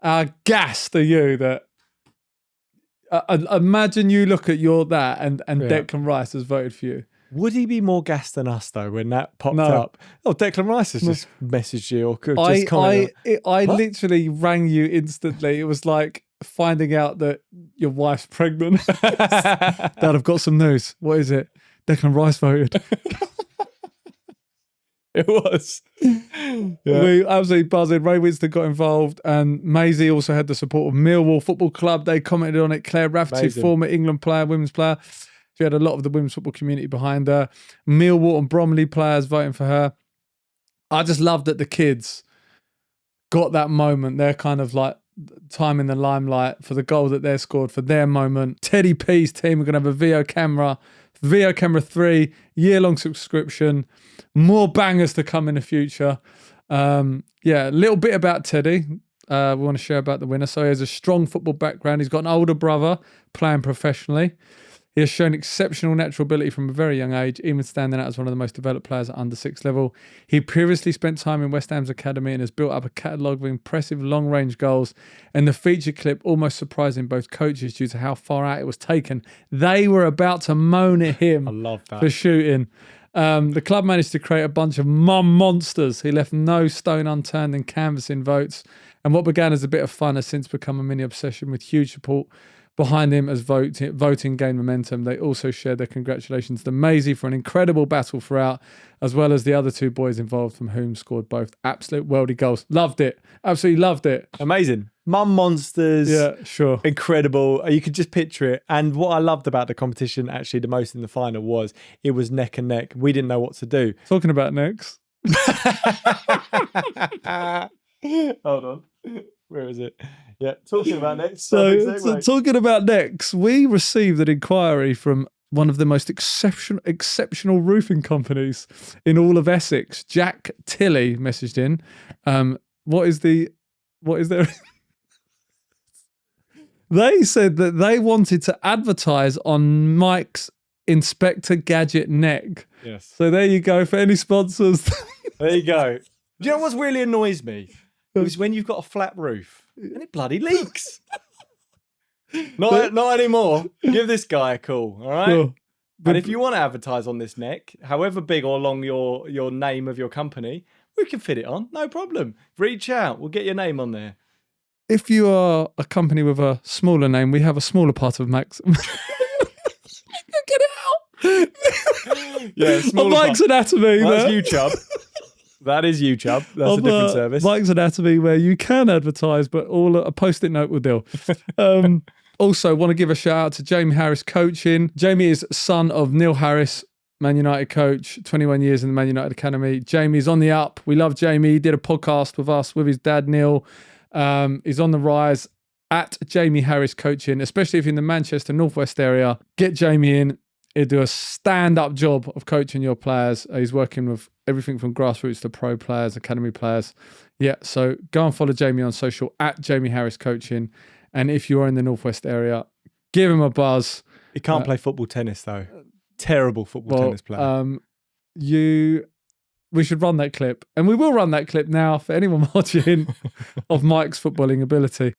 S2: How gassed are you that Imagine you look at that and
S3: Yeah.
S2: Declan Rice has voted for you.
S3: Would he be more gassed than us though when that popped
S2: No.
S3: up? Oh, Declan Rice has just messaged you or could just comment.
S2: I
S3: What?
S2: literally rang you instantly. It was like finding out that your wife's pregnant. Dad, I've got some news. What is it? Declan Rice voted.
S3: It was.
S2: We absolutely buzzing. Ray Winston got involved, and Maisie also had the support of Millwall Football Club. They commented on it. Claire Rafferty,
S3: Amazing.
S2: former England player, women's player. She had a lot of the women's football community behind her. Millwall and Bromley players voting for her. I just love that the kids got that moment. They're kind of like time in the limelight for the goal that they scored for their moment. Teddy P's team are going to have a VO camera 3, year-long subscription, more bangers to come in the future. A little bit about Teddy. We want to share about the winner. So he has a strong football background. He's got an older brother playing professionally. He has shown exceptional natural ability from a very young age, even standing out as one of the most developed players at under 6 level. He previously spent time in West Ham's academy and has built up a catalogue of impressive long-range goals. And the feature clip almost surprising both coaches due to how far out it was taken. They were about to moan at him
S3: I love that.
S2: for shooting. The club managed to create a bunch of mum monsters. He left no stone unturned in canvassing votes. And what began as a bit of fun has since become a mini obsession with huge support behind him as voting gained momentum. They also shared their congratulations to Maisie for an incredible battle throughout, as well as the other 2 boys involved, from whom scored both absolute worldy goals. Loved it. Absolutely loved it.
S3: Amazing. Mum monsters.
S2: Yeah, sure.
S3: Incredible. You could just picture it. And what I loved about the competition actually the most in the final was it was neck and neck. We didn't know what to do.
S2: Talking about next.
S3: Hold on. Where is it? Yeah, talking about next.
S2: So talking about next, we received an inquiry from one of the most exceptional roofing companies in all of Essex. Jack Tilley messaged in. What is there? They said that they wanted to advertise on Mike's Inspector Gadget neck.
S3: Yes.
S2: So there you go for any sponsors.
S3: There you go. Do you know what really annoys me? Is when you've got a flat roof and it bloody leaks. Not anymore. Give this guy a call, all right?
S2: Sure.
S3: And if you want to advertise on this neck, however big or long your name of your company, we can fit it on, no problem. Reach out, we'll get your name on there.
S2: If you are a company with a smaller name, we have a smaller part of Max. Get it out.
S3: Yeah,
S2: On Mike's Anatomy.
S3: That's
S2: there.
S3: YouTube. That is YouTube. That's a different service.
S2: Mike's Anatomy, where you can advertise, but a post-it note will do. Also, want to give a shout out to Jamie Harris Coaching. Jamie is son of Neil Harris, Man United coach, 21 years in the Man United Academy. Jamie's on the up. We love Jamie. He did a podcast with us, with his dad, Neil. He's on the rise at Jamie Harris Coaching, especially if you're in the Manchester Northwest area. Get Jamie in. He'll do a stand-up job of coaching your players. He's working with everything from grassroots to pro players, academy players. Yeah, so go and follow Jamie on social at Jamie Harris Coaching. And if you are in the Northwest area, give him a buzz.
S3: He can't play football tennis, though. Terrible football tennis player.
S2: We should run that clip. And we will run that clip now for anyone watching of Mike's footballing ability.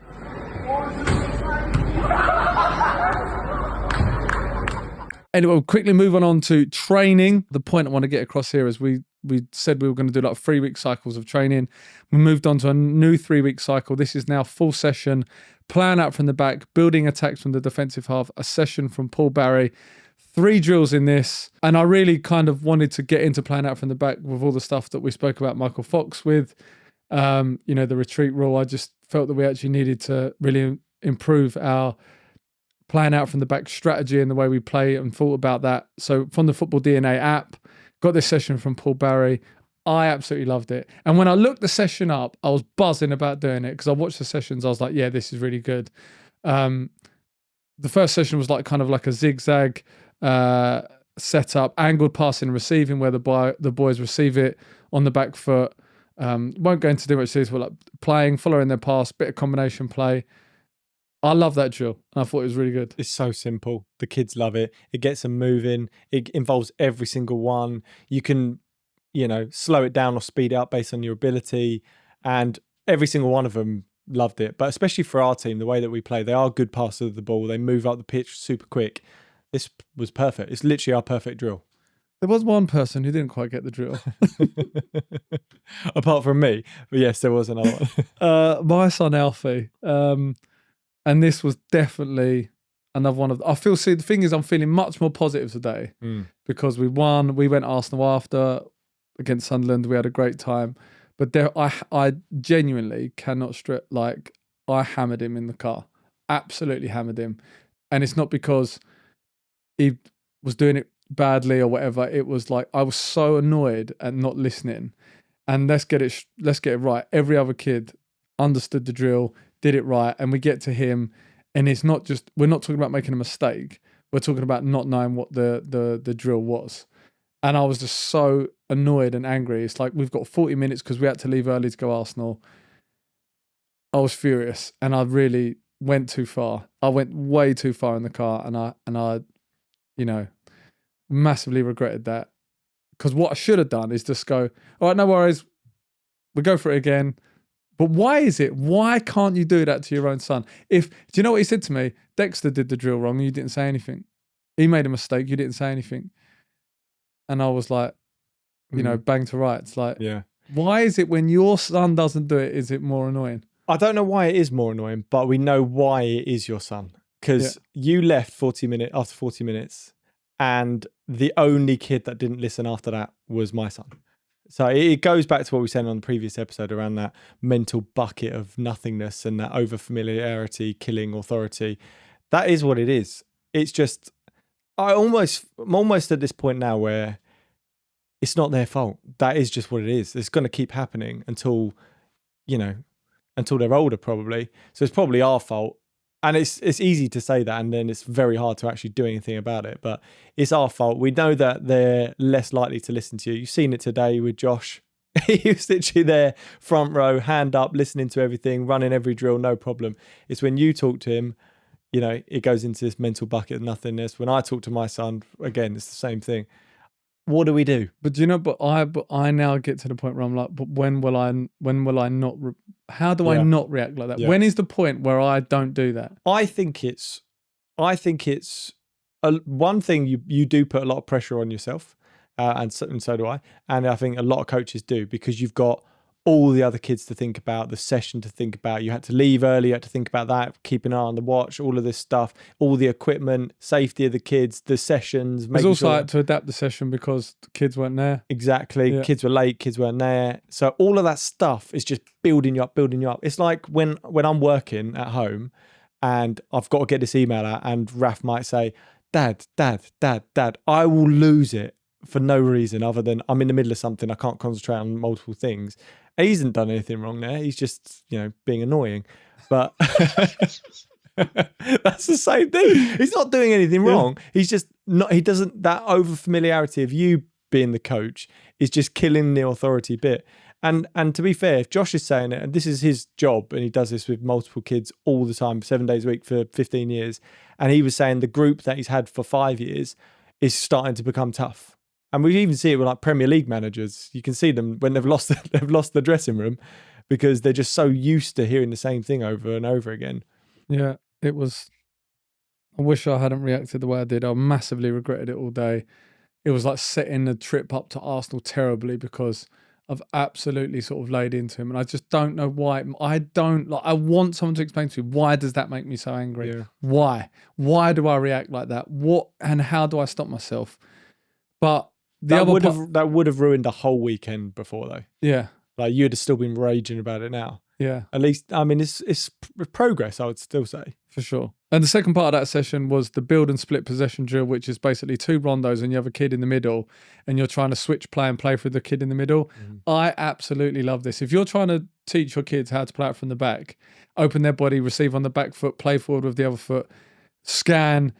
S2: Anyway, we'll quickly move on to training. The point I want to get across here is we said we were going to do like 3-week cycles of training. We moved on to a new 3-week cycle. This is now full session, plan out from the back, building attacks from the defensive half, a session from Paul Barry. 3 drills in this. And I really kind of wanted to get into plan out from the back with all the stuff that we spoke about Michael Fox with, the retreat rule. I just felt that we actually needed to really improve our plan out from the back strategy and the way we play and thought about that. So from the Football DNA app, got this session from Paul Barry. I absolutely loved it. And when I looked the session up, I was buzzing about doing it because I watched the sessions. I was like, yeah, this is really good. The first session was like kind of like a zigzag setup, angled passing and receiving, where the boys receive it on the back foot. Won't go into too much detail, like playing, following their pass, bit of combination play. I love that drill. I thought it was really good.
S3: It's so simple. The kids love it. It gets them moving. It involves every single one. You can, slow it down or speed it up based on your ability. And every single one of them loved it. But especially for our team, the way that we play, they are good passers of the ball. They move up the pitch super quick. This was perfect. It's literally our perfect drill.
S2: There was one person who didn't quite get the drill.
S3: Apart from me. But yes, there was another one.
S2: My son Alfie. And this was definitely another one of the thing is I'm feeling much more positive today because we won. We went Arsenal after against Sunderland. We had a great time. But I genuinely cannot strip, like, I hammered him in the car. Absolutely hammered him. And it's not because he was doing it badly or whatever. It was like I was so annoyed at not listening. And let's get it right. Every other kid understood the drill, did it right, and we get to him, and it's not just, we're not talking about making a mistake. We're talking about not knowing what the drill was. And I was just so annoyed and angry. It's like we've got 40 minutes because we had to leave early to go Arsenal. I was furious, and I really went too far. I went way too far in the car, and I massively regretted that. Because what I should have done is just go, all right, no worries, we'll go for it again. But why can't you do that to your own son? Do you know what he said to me? Dexter did the drill wrong and you didn't say anything. He made a mistake, you didn't say anything. And I was like, bang to rights. Like, why is it when your son doesn't do it, is it more annoying?
S3: I don't know why it is more annoying, but we know why it is your son. Because you left after 40 minutes, and the only kid that didn't listen after that was my son. So it goes back to what we said on the previous episode around that mental bucket of nothingness and that over-familiarity, killing authority. That is what it is. It's just, I'm almost at this point now where it's not their fault. That is just what it is. It's going to keep happening until they're older, probably. So it's probably our fault. And it's easy to say that, and then it's very hard to actually do anything about it. But it's our fault. We know that they're less likely to listen to you. You've seen it today with Josh. He was literally there, front row, hand up, listening to everything, running every drill, no problem. It's when you talk to him, it goes into this mental bucket of nothingness. When I talk to my son, again, it's the same thing. What do we do?
S2: But I now get to the point where I'm like, but when will I not? How do I not react like that? Yeah. When is the point where I don't do that?
S3: I think it's one thing you do put a lot of pressure on yourself, and so do I. And I think a lot of coaches do, because you've got all the other kids to think about, the session to think about. You had to leave early, you had to think about that, keep an eye on the watch, all of this stuff, all the equipment, safety of the kids, the sessions.
S2: There's also had to adapt the session because the kids weren't there.
S3: Exactly. Yeah. Kids were late, kids weren't there. So all of that stuff is just building you up. It's like when I'm working at home and I've got to get this email out, and Raf might say, Dad, I will lose it for no reason other than I'm in the middle of something. I can't concentrate on multiple things. He hasn't done anything wrong there. He's just, being annoying. But that's the same thing. He's not doing anything wrong. He's just not, he doesn't, that over familiarity of you being the coach is just killing the authority bit. And to be fair, if Josh is saying it, and this is his job, and he does this with multiple kids all the time, 7 days a week for 15 years, and he was saying the group that he's had for 5 years is starting to become tough. And we even see it with like Premier League managers. You can see them when they've lost the dressing room, because they're just so used to hearing the same thing over and over again.
S2: Yeah, it was. I wish I hadn't reacted the way I did. I massively regretted it all day. It was like setting the trip up to Arsenal terribly, because I've absolutely sort of laid into him, and I just don't know why. I want someone to explain to me, why does that make me so angry? Yeah. Why do I react like that? What and how do I stop myself? But that
S3: would have ruined the whole weekend before, though.
S2: Yeah,
S3: like you'd have still been raging about it now.
S2: Yeah,
S3: at least it's progress, I would still say,
S2: for sure. And the second part of that session was the build and split possession drill, which is basically 2 rondos and you have a kid in the middle and you're trying to switch play and play for the kid in the middle. I absolutely love this. If you're trying to teach your kids how to play out from the back, open their body, receive on the back foot, play forward with the other foot, scan,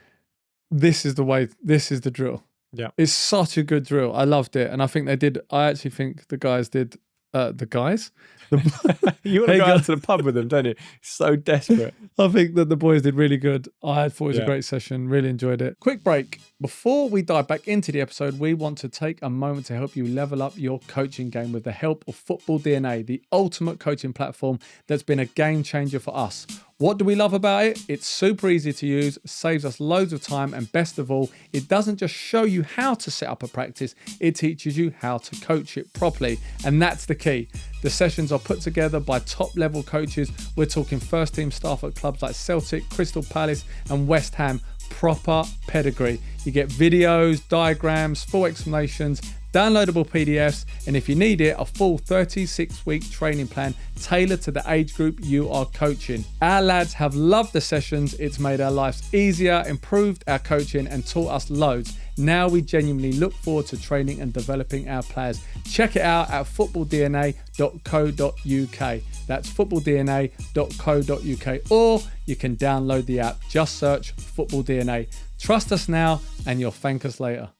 S2: this is the way, this is the drill.
S3: Yeah,
S2: it's such a good drill. I loved it. And I think I actually think the guys did the guys.
S3: You want to
S2: Hey,
S3: go out
S2: guys.
S3: to the pub with them, don't you? So desperate.
S2: I think that the boys did really good. I thought it was a
S3: Yeah.
S2: great session. Really enjoyed it. Quick break. Before we dive back into the episode, we want to take a moment to help you level up your coaching game with the help of Football DNA, the ultimate coaching platform that's been a game changer for us. What do we love about it? It's super easy to use, saves us loads of time, and best of all, it doesn't just show you how to set up a practice, it teaches you how to coach it properly. And that's the key. The sessions are put together by top level coaches. We're talking first team staff at clubs like Celtic, Crystal Palace, and West Ham. Proper pedigree. You get videos, diagrams, full explanations, downloadable PDFs, and if you need it, a full 36-week training plan tailored to the age group you are coaching. Our lads have loved the sessions. It's made our lives easier, improved our coaching, and taught us loads. Now we genuinely look forward to training and developing our players. Check it out at footballdna.co.uk. That's footballdna.co.uk, or you can download the app. Just search Football DNA. Trust us now, and you'll thank us later.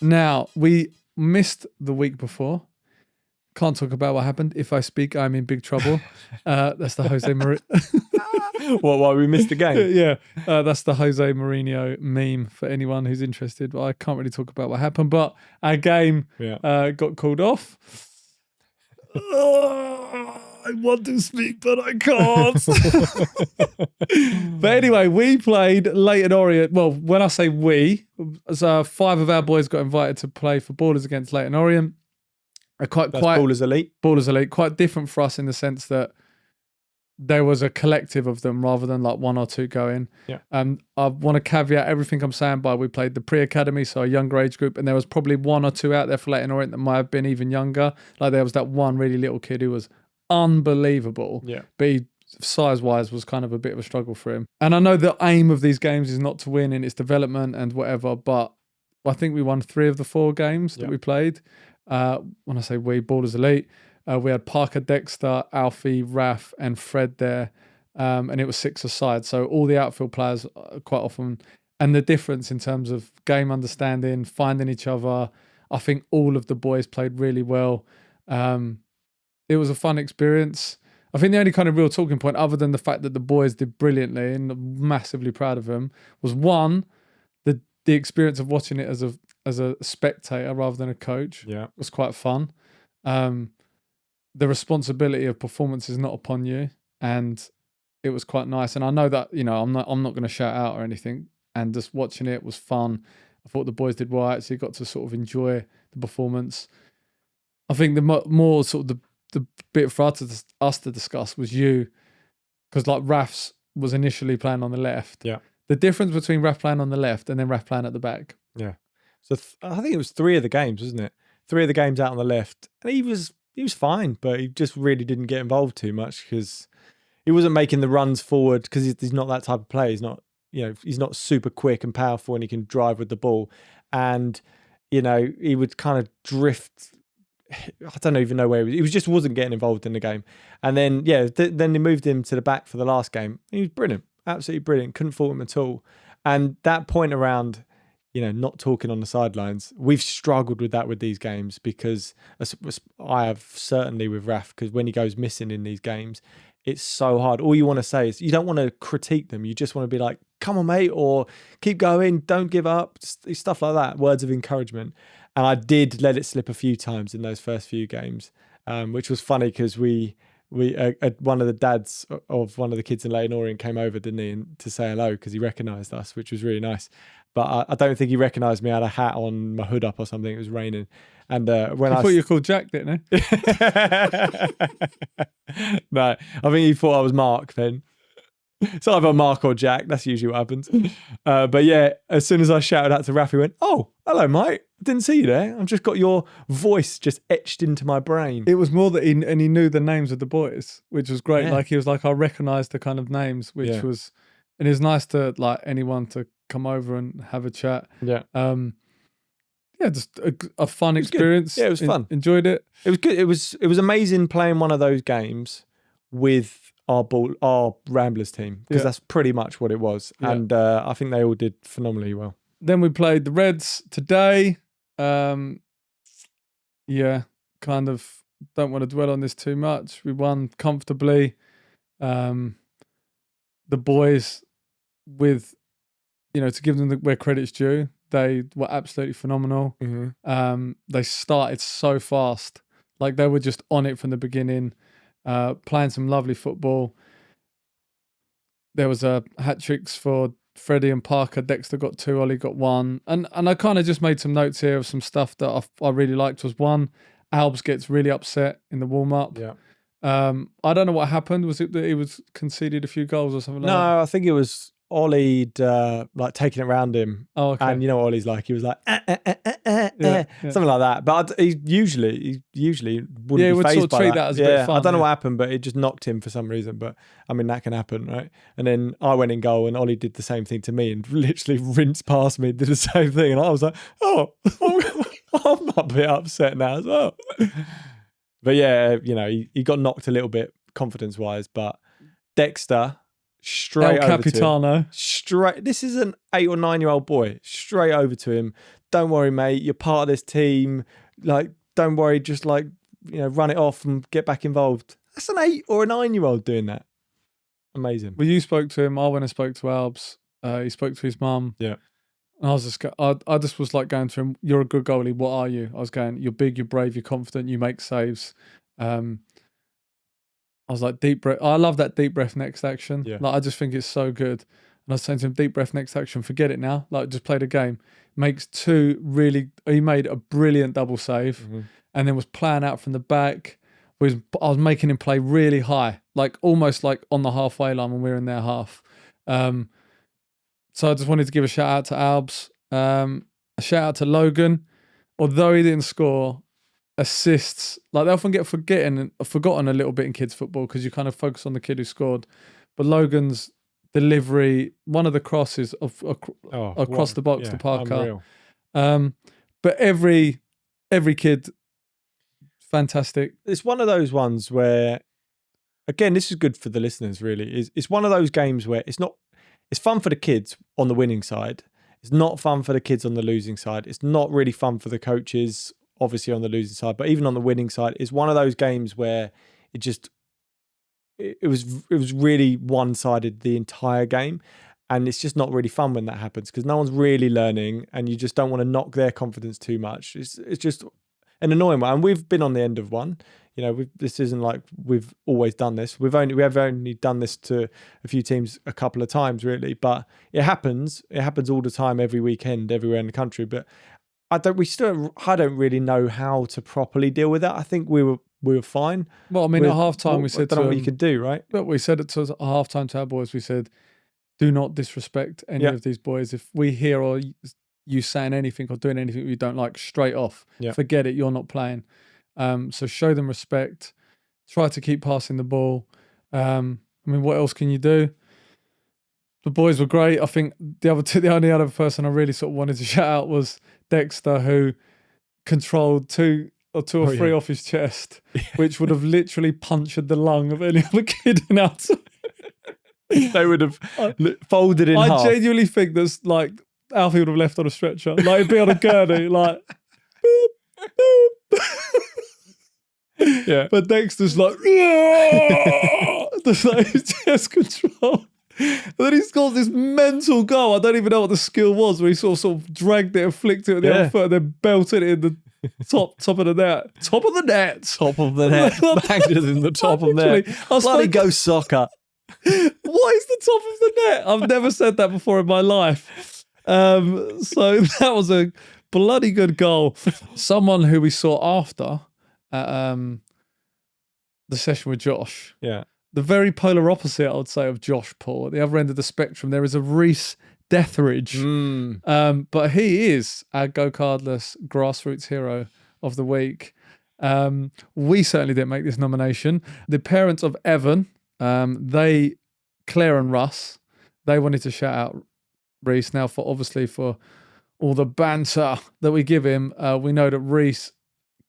S2: Now, we missed the week before. Can't talk about what happened. If I speak, I'm in big trouble. That's the Jose Mourinho.
S3: Why we missed the game?
S2: Yeah, that's the Jose Mourinho meme for anyone who's interested. But I can't really talk about what happened. But our game got called off. I want to speak, but I can't. But anyway, we played Leyton Orient. Well, when I say we, so 5 of our boys got invited to play for Ballers against Leyton Orient. Quite
S3: Ballers Elite.
S2: Ballers Elite, quite different for us in the sense that there was a collective of them rather than like 1 or 2 going.
S3: Yeah.
S2: I want to caveat everything I'm saying by we played the pre-academy, so a younger age group, and there was probably 1 or 2 out there for Leyton Orient that might have been even younger. Like there was that one really little kid who was unbelievable.
S3: Yeah.
S2: But he, size-wise, was kind of a bit of a struggle for him. And I know the aim of these games is not to win in its development and whatever, but I think we won 3 of the 4 games that we played. When I say we, Ballers Elite, we had Parker, Dexter, Alfie, Raf, and Fred there, and it was 6 aside. So all the outfield players quite often, and the difference in terms of game understanding, finding each other, I think all of the boys played really well. It was a fun experience. I think the only kind of real talking point, other than the fact that the boys did brilliantly and I'm massively proud of them, was one, the experience of watching it as a spectator rather than a coach.
S3: Yeah,
S2: was quite fun. The responsibility of performance is not upon you, and it was quite nice. And I know that, you know, I'm not going to shout out or anything, and just watching it was fun. I thought the boys did well. I actually got to sort of enjoy the performance. I think the more sort of the bit for us to discuss was you, because like Raf's was initially playing on the left.
S3: Yeah.
S2: The difference between Raf playing on the left and then Raf playing at the back.
S3: Yeah. So I think it was 3 of the games, wasn't it? 3 of the games out on the left, and he was fine, but he just really didn't get involved too much because he wasn't making the runs forward because he's not that type of player. He's not, you know, he's not super quick and powerful, and he can drive with the ball. And you know, he would kind of drift. I don't even know where he was. Just wasn't getting involved in the game. And then then they moved him to the back for the last game. He was brilliant, absolutely brilliant. Couldn't fault him at all. And that point around, you know, not talking on the sidelines, we've struggled with that with these games because I have certainly with Raf, because when he goes missing in these games, it's so hard. All you want to say is, you don't want to critique them. You just want to be like, come on, mate, or keep going, don't give up, stuff like that, words of encouragement. And I did let it slip a few times in those first few games, which was funny because we one of the dads of one of the kids in Leyton Orient came over, didn't he, and to say hello because he recognised us, which was really nice. But I don't think he recognised me. I had a hat on, my hood up or something. It was raining. And when I
S2: thought you were called Jack, didn't he?
S3: No, I think he thought I was Mark then. It's either Mark or Jack. That's usually what happens. But yeah, as soon as I shouted out to Raf, he went, "Oh, hello, mate. Didn't see you there. I've just got your voice just etched into my brain."
S2: It was more that he knew the names of the boys, which was great.
S3: Yeah.
S2: Like he was like, I recognised the kind of names, which was, and it was nice to like anyone to come over and have a chat.
S3: Yeah.
S2: Just a fun experience.
S3: Good. Yeah, it was fun.
S2: Enjoyed it.
S3: It was good. It was amazing playing one of those games with our Ramblers team, because that's pretty much what it was. Yeah. And I think they all did phenomenally well.
S2: Then we played the Reds today. Kind of don't want to dwell on this too much. We won comfortably. The boys, with, to give them where credit's due, they were absolutely phenomenal. They started so fast. Like, they were just on it from the beginning, playing some lovely football. There was hat tricks for Freddie and Parker. Dexter got 2, Ollie got 1. And I kind of just made some notes here of some stuff that I really liked. Was one, Albs gets really upset in the warm-up.
S3: Yeah.
S2: I don't know what happened. Was it that he was conceded a few goals or something like that?
S3: No, I think it was Ollie'd like taking it around him.
S2: Oh, okay.
S3: And you know what Ollie's like? He was like,
S2: Yeah.
S3: something like that. But he usually wouldn't
S2: he
S3: be
S2: would
S3: fazed
S2: sort of
S3: by
S2: treat
S3: that.
S2: that as a bit of fun,
S3: I don't know
S2: yeah.
S3: what happened, but it just knocked him for some reason. But I mean, that can happen, right? And then I went in goal and Ollie did the same thing to me and literally rinsed past me, did the same thing. And I was like, oh, I'm a bit upset now as well. But yeah, he got knocked a little bit confidence-wise, but Dexter, straight
S2: El
S3: over to him.
S2: Capitano.
S3: Straight. This is an 8 or 9-year-old boy. Straight over to him. Don't worry, mate. You're part of this team. Like, don't worry. Just like, run it off and get back involved. That's an 8 or a 9-year-old doing that. Amazing.
S2: Well, you spoke to him. I went and spoke to Albs. He spoke to his mum.
S3: Yeah.
S2: And I was just, I just was like going to him, you're a good goalie. What are you? I was going, you're big, you're brave, you're confident, you make saves. I was like, deep breath. I love that deep breath next action.
S3: Yeah.
S2: Like, I just think it's so good. And I was saying to him, deep breath next action, forget it now. Like, just play the game. Makes 2 really, he made a brilliant double save and then was playing out from the back. I was making him play really high, like almost like on the halfway line when we were in their half. So I just wanted to give a shout out to Albs, a shout out to Logan. Although he didn't score, assists, like they often get forgotten a little bit in kids football because you kind of focus on the kid who scored. But Logan's delivery, one of the crosses across the box to Parker. But every kid, fantastic.
S3: It's one of those ones where, again, this is good for the listeners, really. It's one of those games where it's fun for the kids on the winning side. It's not fun for the kids on the losing side. It's not really fun for the coaches, obviously, on the losing side. But even on the winning side, it's one of those games where it was really one-sided the entire game. And it's just not really fun when that happens because no one's really learning and you just don't want to knock their confidence too much. It's just an annoying one. And we've been on the end of one. This isn't like we've always done this. We have only done this to a few teams a couple of times, really. But it happens. It happens all the time, every weekend, everywhere in the country. But I don't really know how to properly deal with that. I think we were fine.
S2: Well, I mean, at halftime we said,
S3: I don't know what you could do, right?
S2: But we said it to at halftime to our boys. We said, do not disrespect any of these boys. If we hear or you saying anything or doing anything we don't like, straight off, forget it. You're not playing. So show them respect. Try to keep passing the ball. I mean, what else can you do? The boys were great. I think the only other person I really sort of wanted to shout out was Dexter, who controlled two or three off his chest, which would have literally punctured the lung of any other kid in our team.
S3: They would have folded in half.
S2: I genuinely think that's like Alfie would have left on a stretcher. Like, he'd be on a gurney, like boop, boop.
S3: Yeah.
S2: But Dexter's like, just like his chest control. And then he scores this mental goal. I don't even know what the skill was, where he sort of dragged it and flicked it with the other foot and then belted it in the top of the net. Top of the net.
S3: Top of the net. Banged it in the top of the net. Bloody go soccer.
S2: What is the top of the net? I've never said that before in my life. So that was a bloody good goal. Someone who we saw after at the session with Josh.
S3: Yeah.
S2: The very polar opposite, I would say, of Josh Paul. At the other end of the spectrum, there is a Reese Deathridge. But he is our go-cardless grassroots hero of the week. We certainly didn't make this nomination. The parents of Evan, Claire and Russ, they wanted to shout out Reese. Now, for all the banter that we give him, we know that Reese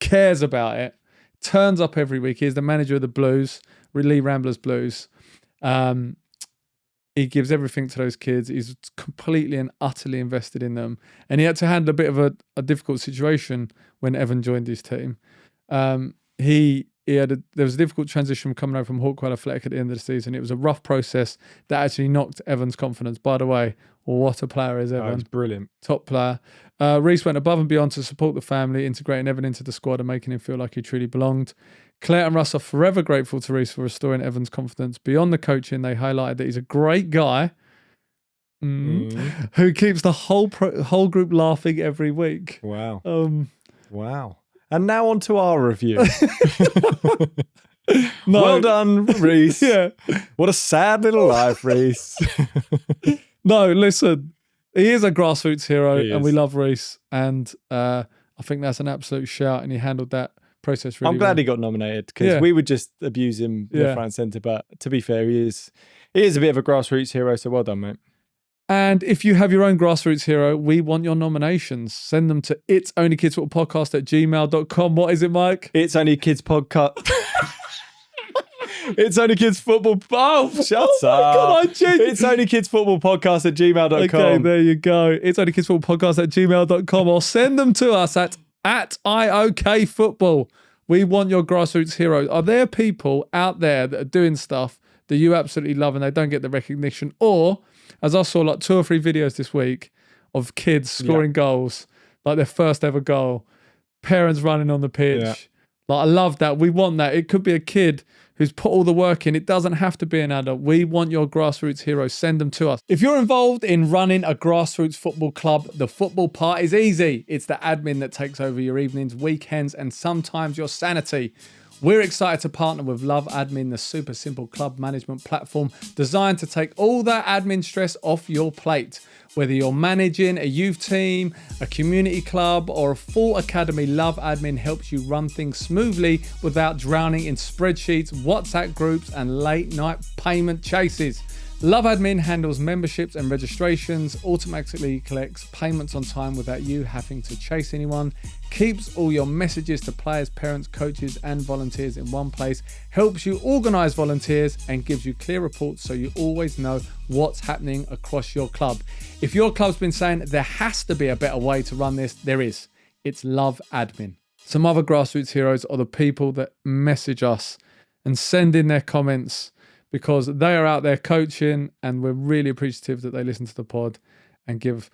S2: cares about it, turns up every week. He's the manager of the Blues, Leigh Ramblers Blues. He gives everything to those kids. He's completely and utterly invested in them. And he had to handle a bit of a difficult situation when Evan joined his team. there was a difficult transition coming over from Hawkwell Athletic at the end of the season. It was a rough process that actually knocked Evan's confidence. By the way, what a player is Evan.
S3: He's brilliant.
S2: Top player. Reece went above and beyond to support the family, integrating Evan into the squad and making him feel like he truly belonged. Claire and Russ are forever grateful to Reece for restoring Evan's confidence. Beyond the coaching, they highlighted that he's a great guy who keeps the whole group laughing every week.
S3: Wow. Wow. And now on to our review. Well done, Reece.
S2: Yeah.
S3: What a sad little life, Reece.
S2: No, listen, he is a grassroots hero and we
S3: is.
S2: love Reece. And I think that's an absolute shout and he handled that process really
S3: I'm glad
S2: well.
S3: he got nominated because we would just abuse him left, right and centre. But to be fair, he is a bit of a grassroots hero. So well done, mate.
S2: And if you have your own grassroots hero, we want your nominations. Send them to itsonlykidsfootballpodcast@gmail.com. What is it, Mike?
S3: It's Only Kids Podcast. It's Only Kids Football. Oh, shut up.
S2: God,
S3: It's Only Kids Football Podcast@gmail.com.
S2: Okay, there you go. It's Only Kids Football Podcast@gmail.com or send them to us at IOK Football. We want your grassroots heroes. Are there people out there that are doing stuff that you absolutely love and they don't get the recognition? Or, as I saw like 2 or 3 videos this week of kids scoring goals, like their first ever goal, parents running on the pitch.
S3: Yeah.
S2: Like, I love that. We want that. It could be a kid who's put all the work in. It doesn't have to be an adult. We want your grassroots heroes. Send them to us. If you're involved in running a grassroots football club, the football part is easy. It's the admin that takes over your evenings, weekends, and sometimes your sanity. We're excited to partner with Love Admin, the super simple club management platform designed to take all that admin stress off your plate. Whether you're managing a youth team, a community club, or a full academy, Love Admin helps you run things smoothly without drowning in spreadsheets, WhatsApp groups, and late night payment chases. Love Admin handles memberships and registrations, automatically collects payments on time without you having to chase anyone, keeps all your messages to players, parents, coaches, and volunteers in one place, helps you organise volunteers, and gives you clear reports so you always know what's happening across your club. If your club's been saying there has to be a better way to run this, there is. It's Love Admin. Some other grassroots heroes are the people that message us and send in their comments, because they are out there coaching and we're really appreciative that they listen to the pod and give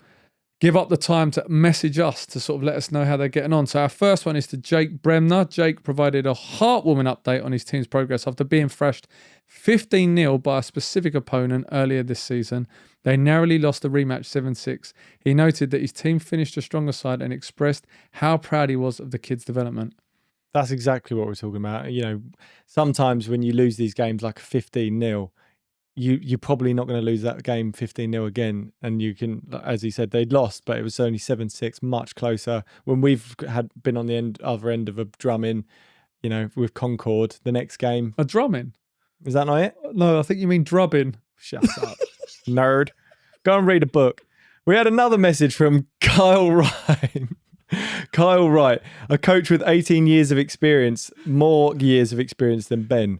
S2: up the time to message us to sort of let us know how they're getting on. So our first one is to Jake Bremner. Jake provided a heartwarming update on his team's progress after being thrashed 15-0 by a specific opponent earlier this season. They narrowly lost the rematch 7-6. He noted that his team finished a stronger side and expressed how proud he was of the kids' development.
S3: That's exactly what we're talking about. You know, sometimes when you lose these games like 15-0, you're probably not going to lose that game 15-0 again. And you can, as he said, they'd lost, but it was only 7-6, much closer. When we've been on the other end of a drumming, you know, with Concord, the next game.
S2: A drumming?
S3: Is that not it?
S2: No, I think you mean drubbing.
S3: Shut up, nerd. Go and read a book. We had another message from Kyle Ryan. Kyle Wright, a coach with 18 years of experience, more years of experience than Ben,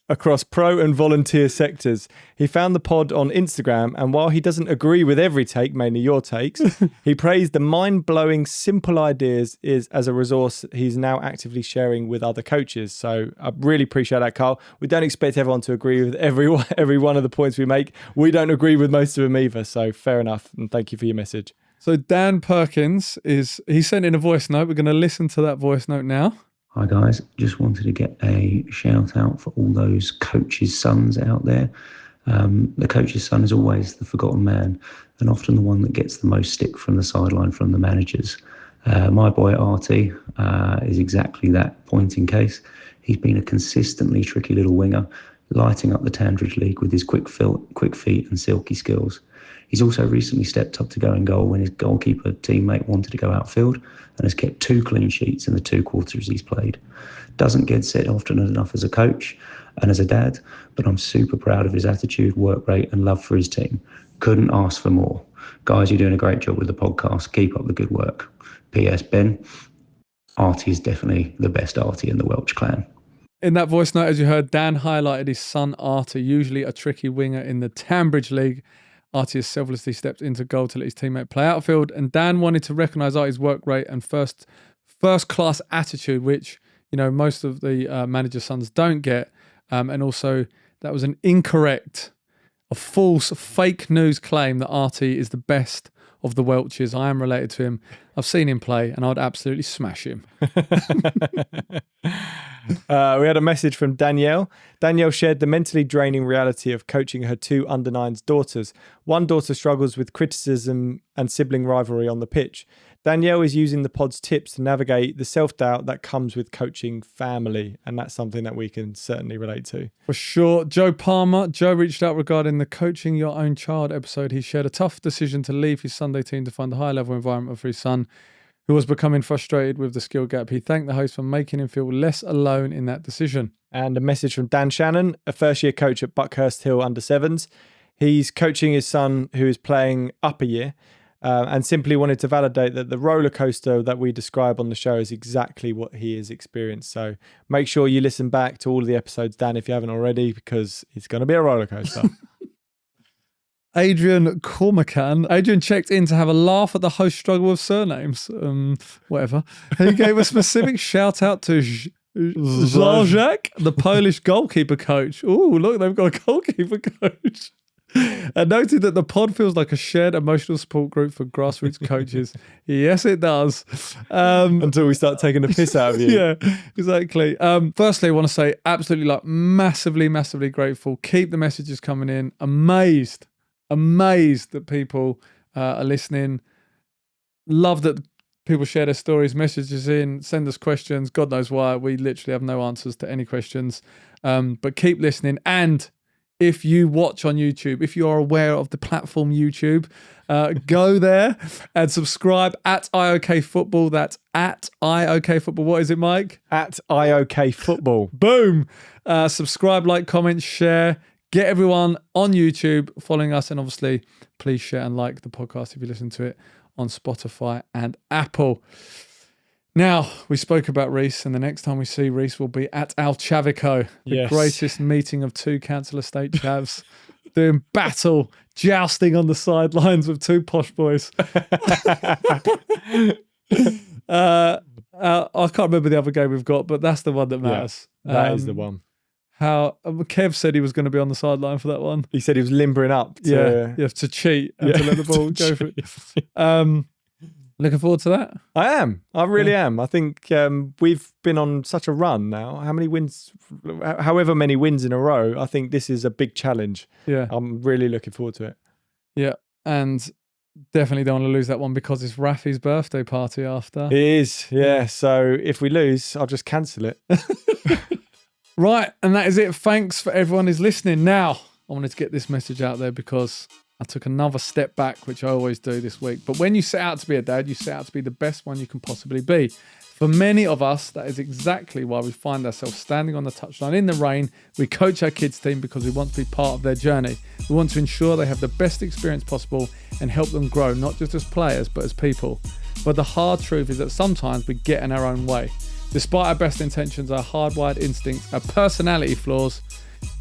S3: across pro and volunteer sectors. He found the pod on Instagram, and while he doesn't agree with every take, mainly your takes, he praised the mind-blowing, simple ideas as a resource he's now actively sharing with other coaches. So I really appreciate that, Carl. We don't expect everyone to agree with every one of the points we make. We don't agree with most of them either, so fair enough, and thank you for your message.
S2: So Dan Perkins he sent in a voice note. We're going to listen to that voice note now.
S4: Hi guys, just wanted to get a shout out for all those coaches' sons out there. The coach's son is always the forgotten man and often the one that gets the most stick from the sideline from the managers. My boy Artie is exactly that point in case. He's been a consistently tricky little winger, lighting up the Tandridge League with his quick feet and silky skills. He's also recently stepped up to go in goal when his goalkeeper teammate wanted to go outfield and has kept 2 clean sheets in the 2 quarters he's played. Doesn't get said often enough as a coach and as a dad, but I'm super proud of his attitude, work rate and love for his team. Couldn't ask for more. Guys, you're doing a great job with the podcast. Keep up the good work. P.S. Ben, Artie is definitely the best Artie in the Welch clan.
S2: In that voice note, as you heard, Dan highlighted his son Artie, usually a tricky winger in the Tandridge League. Artie has selflessly stepped into goal to let his teammate play outfield, and Dan wanted to recognise Artie's work rate and first-class attitude, which most of the manager sons don't get. And also, that was an incorrect, a false, fake news claim that Artie is the best of the Welches. I am related to him. I've seen him play, and I'd absolutely smash him.
S3: We had a message from Danielle. Danielle shared the mentally draining reality of coaching her 2 under-9s daughters. One daughter struggles with criticism and sibling rivalry on the pitch. Danielle is using the pod's tips to navigate the self-doubt that comes with coaching family, and that's something that we can certainly relate to.
S2: For sure. Joe Palmer. Joe reached out regarding the Coaching Your Own Child episode. He shared a tough decision to leave his Sunday team to find a high-level environment for his son, who was becoming frustrated with the skill gap. He thanked the host for making him feel less alone in that decision.
S3: And a message from Dan Shannon, a first-year coach at Buckhurst Hill under-7s. He's coaching his son who is playing up a year, and simply wanted to validate that the roller coaster that we describe on the show is exactly what he has experienced. So make sure you listen back to all of the episodes, Dan, if you haven't already, because it's going to be a roller coaster.
S2: Adrian Cormacan. Adrian checked in to have a laugh at the host struggle with surnames. Whatever. He gave a specific shout out to Zajak, the Polish goalkeeper coach. Oh, look, they've got a goalkeeper coach. And noted that the pod feels like a shared emotional support group for grassroots coaches. Yes, it does.
S3: Until we start taking the piss out of you.
S2: Yeah, exactly. Firstly, I want to say absolutely massively grateful. Keep the messages coming in. Amazed that people are listening. Love that people share their stories, messages in, send us questions. God knows why. We literally have no answers to any questions. But keep listening. And if you watch on YouTube, if you are aware of the platform YouTube, go there and subscribe at IOK Football. That's at IOK Football. What is it, Mike?
S3: At IOK Football.
S2: Boom. Subscribe, like, comment, share. Get everyone on YouTube following us. And obviously, please share and like the podcast if you listen to it on Spotify and Apple. Now, we spoke about Reese, and the next time we see Reese will be at Al Chavico, the greatest meeting of 2 council estate chavs, doing battle, jousting on the sidelines with 2 posh boys. I can't remember the other game we've got, but that's the one that matters.
S3: Yeah, that is the one.
S2: How Kev said he was going to be on the sideline for that one.
S3: He said he was limbering up.
S2: You have to cheat and to let the ball go for it. Looking forward to that?
S3: I am. I really am. I think we've been on such a run now. How many wins, however many wins in a row, I think this is a big challenge.
S2: Yeah.
S3: I'm really looking forward to it.
S2: Yeah. And definitely don't want to lose that one because it's Rafi's birthday party after.
S3: It is. Yeah. So if we lose, I'll just cancel it.
S2: Right. And that is it. Thanks for everyone who's listening. Now, I wanted to get this message out there because I took another step back, which I always do this week. But when you set out to be a dad, you set out to be the best one you can possibly be. For many of us, that is exactly why we find ourselves standing on the touchline in the rain. We coach our kids' team because we want to be part of their journey. We want to ensure they have the best experience possible and help them grow, not just as players, but as people. But the hard truth is that sometimes we get in our own way. Despite our best intentions, our hardwired instincts, our personality flaws,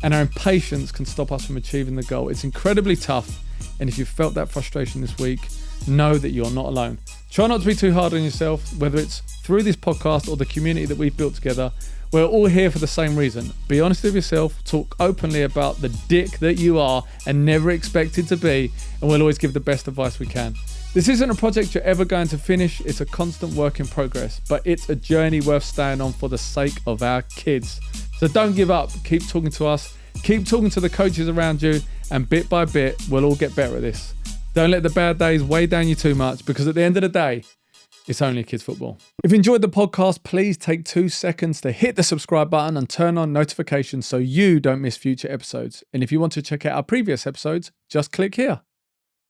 S2: and our impatience can stop us from achieving the goal. It's incredibly tough. And if you felt that frustration this week, know that you're not alone. Try not to be too hard on yourself, whether it's through this podcast or the community that we've built together. We're all here for the same reason. Be honest with yourself, talk openly about the dick that you are and never expected to be, and we'll always give the best advice we can. This isn't a project you're ever going to finish. It's a constant work in progress, but it's a journey worth staying on for the sake of our kids. So don't give up. Keep talking to us. Keep talking to the coaches around you, and bit by bit, we'll all get better at this. Don't let the bad days weigh down you too much, because at the end of the day, it's only kids football. If you enjoyed the podcast, please take 2 seconds to hit the subscribe button and turn on notifications so you don't miss future episodes. And if you want to check out our previous episodes, just click here.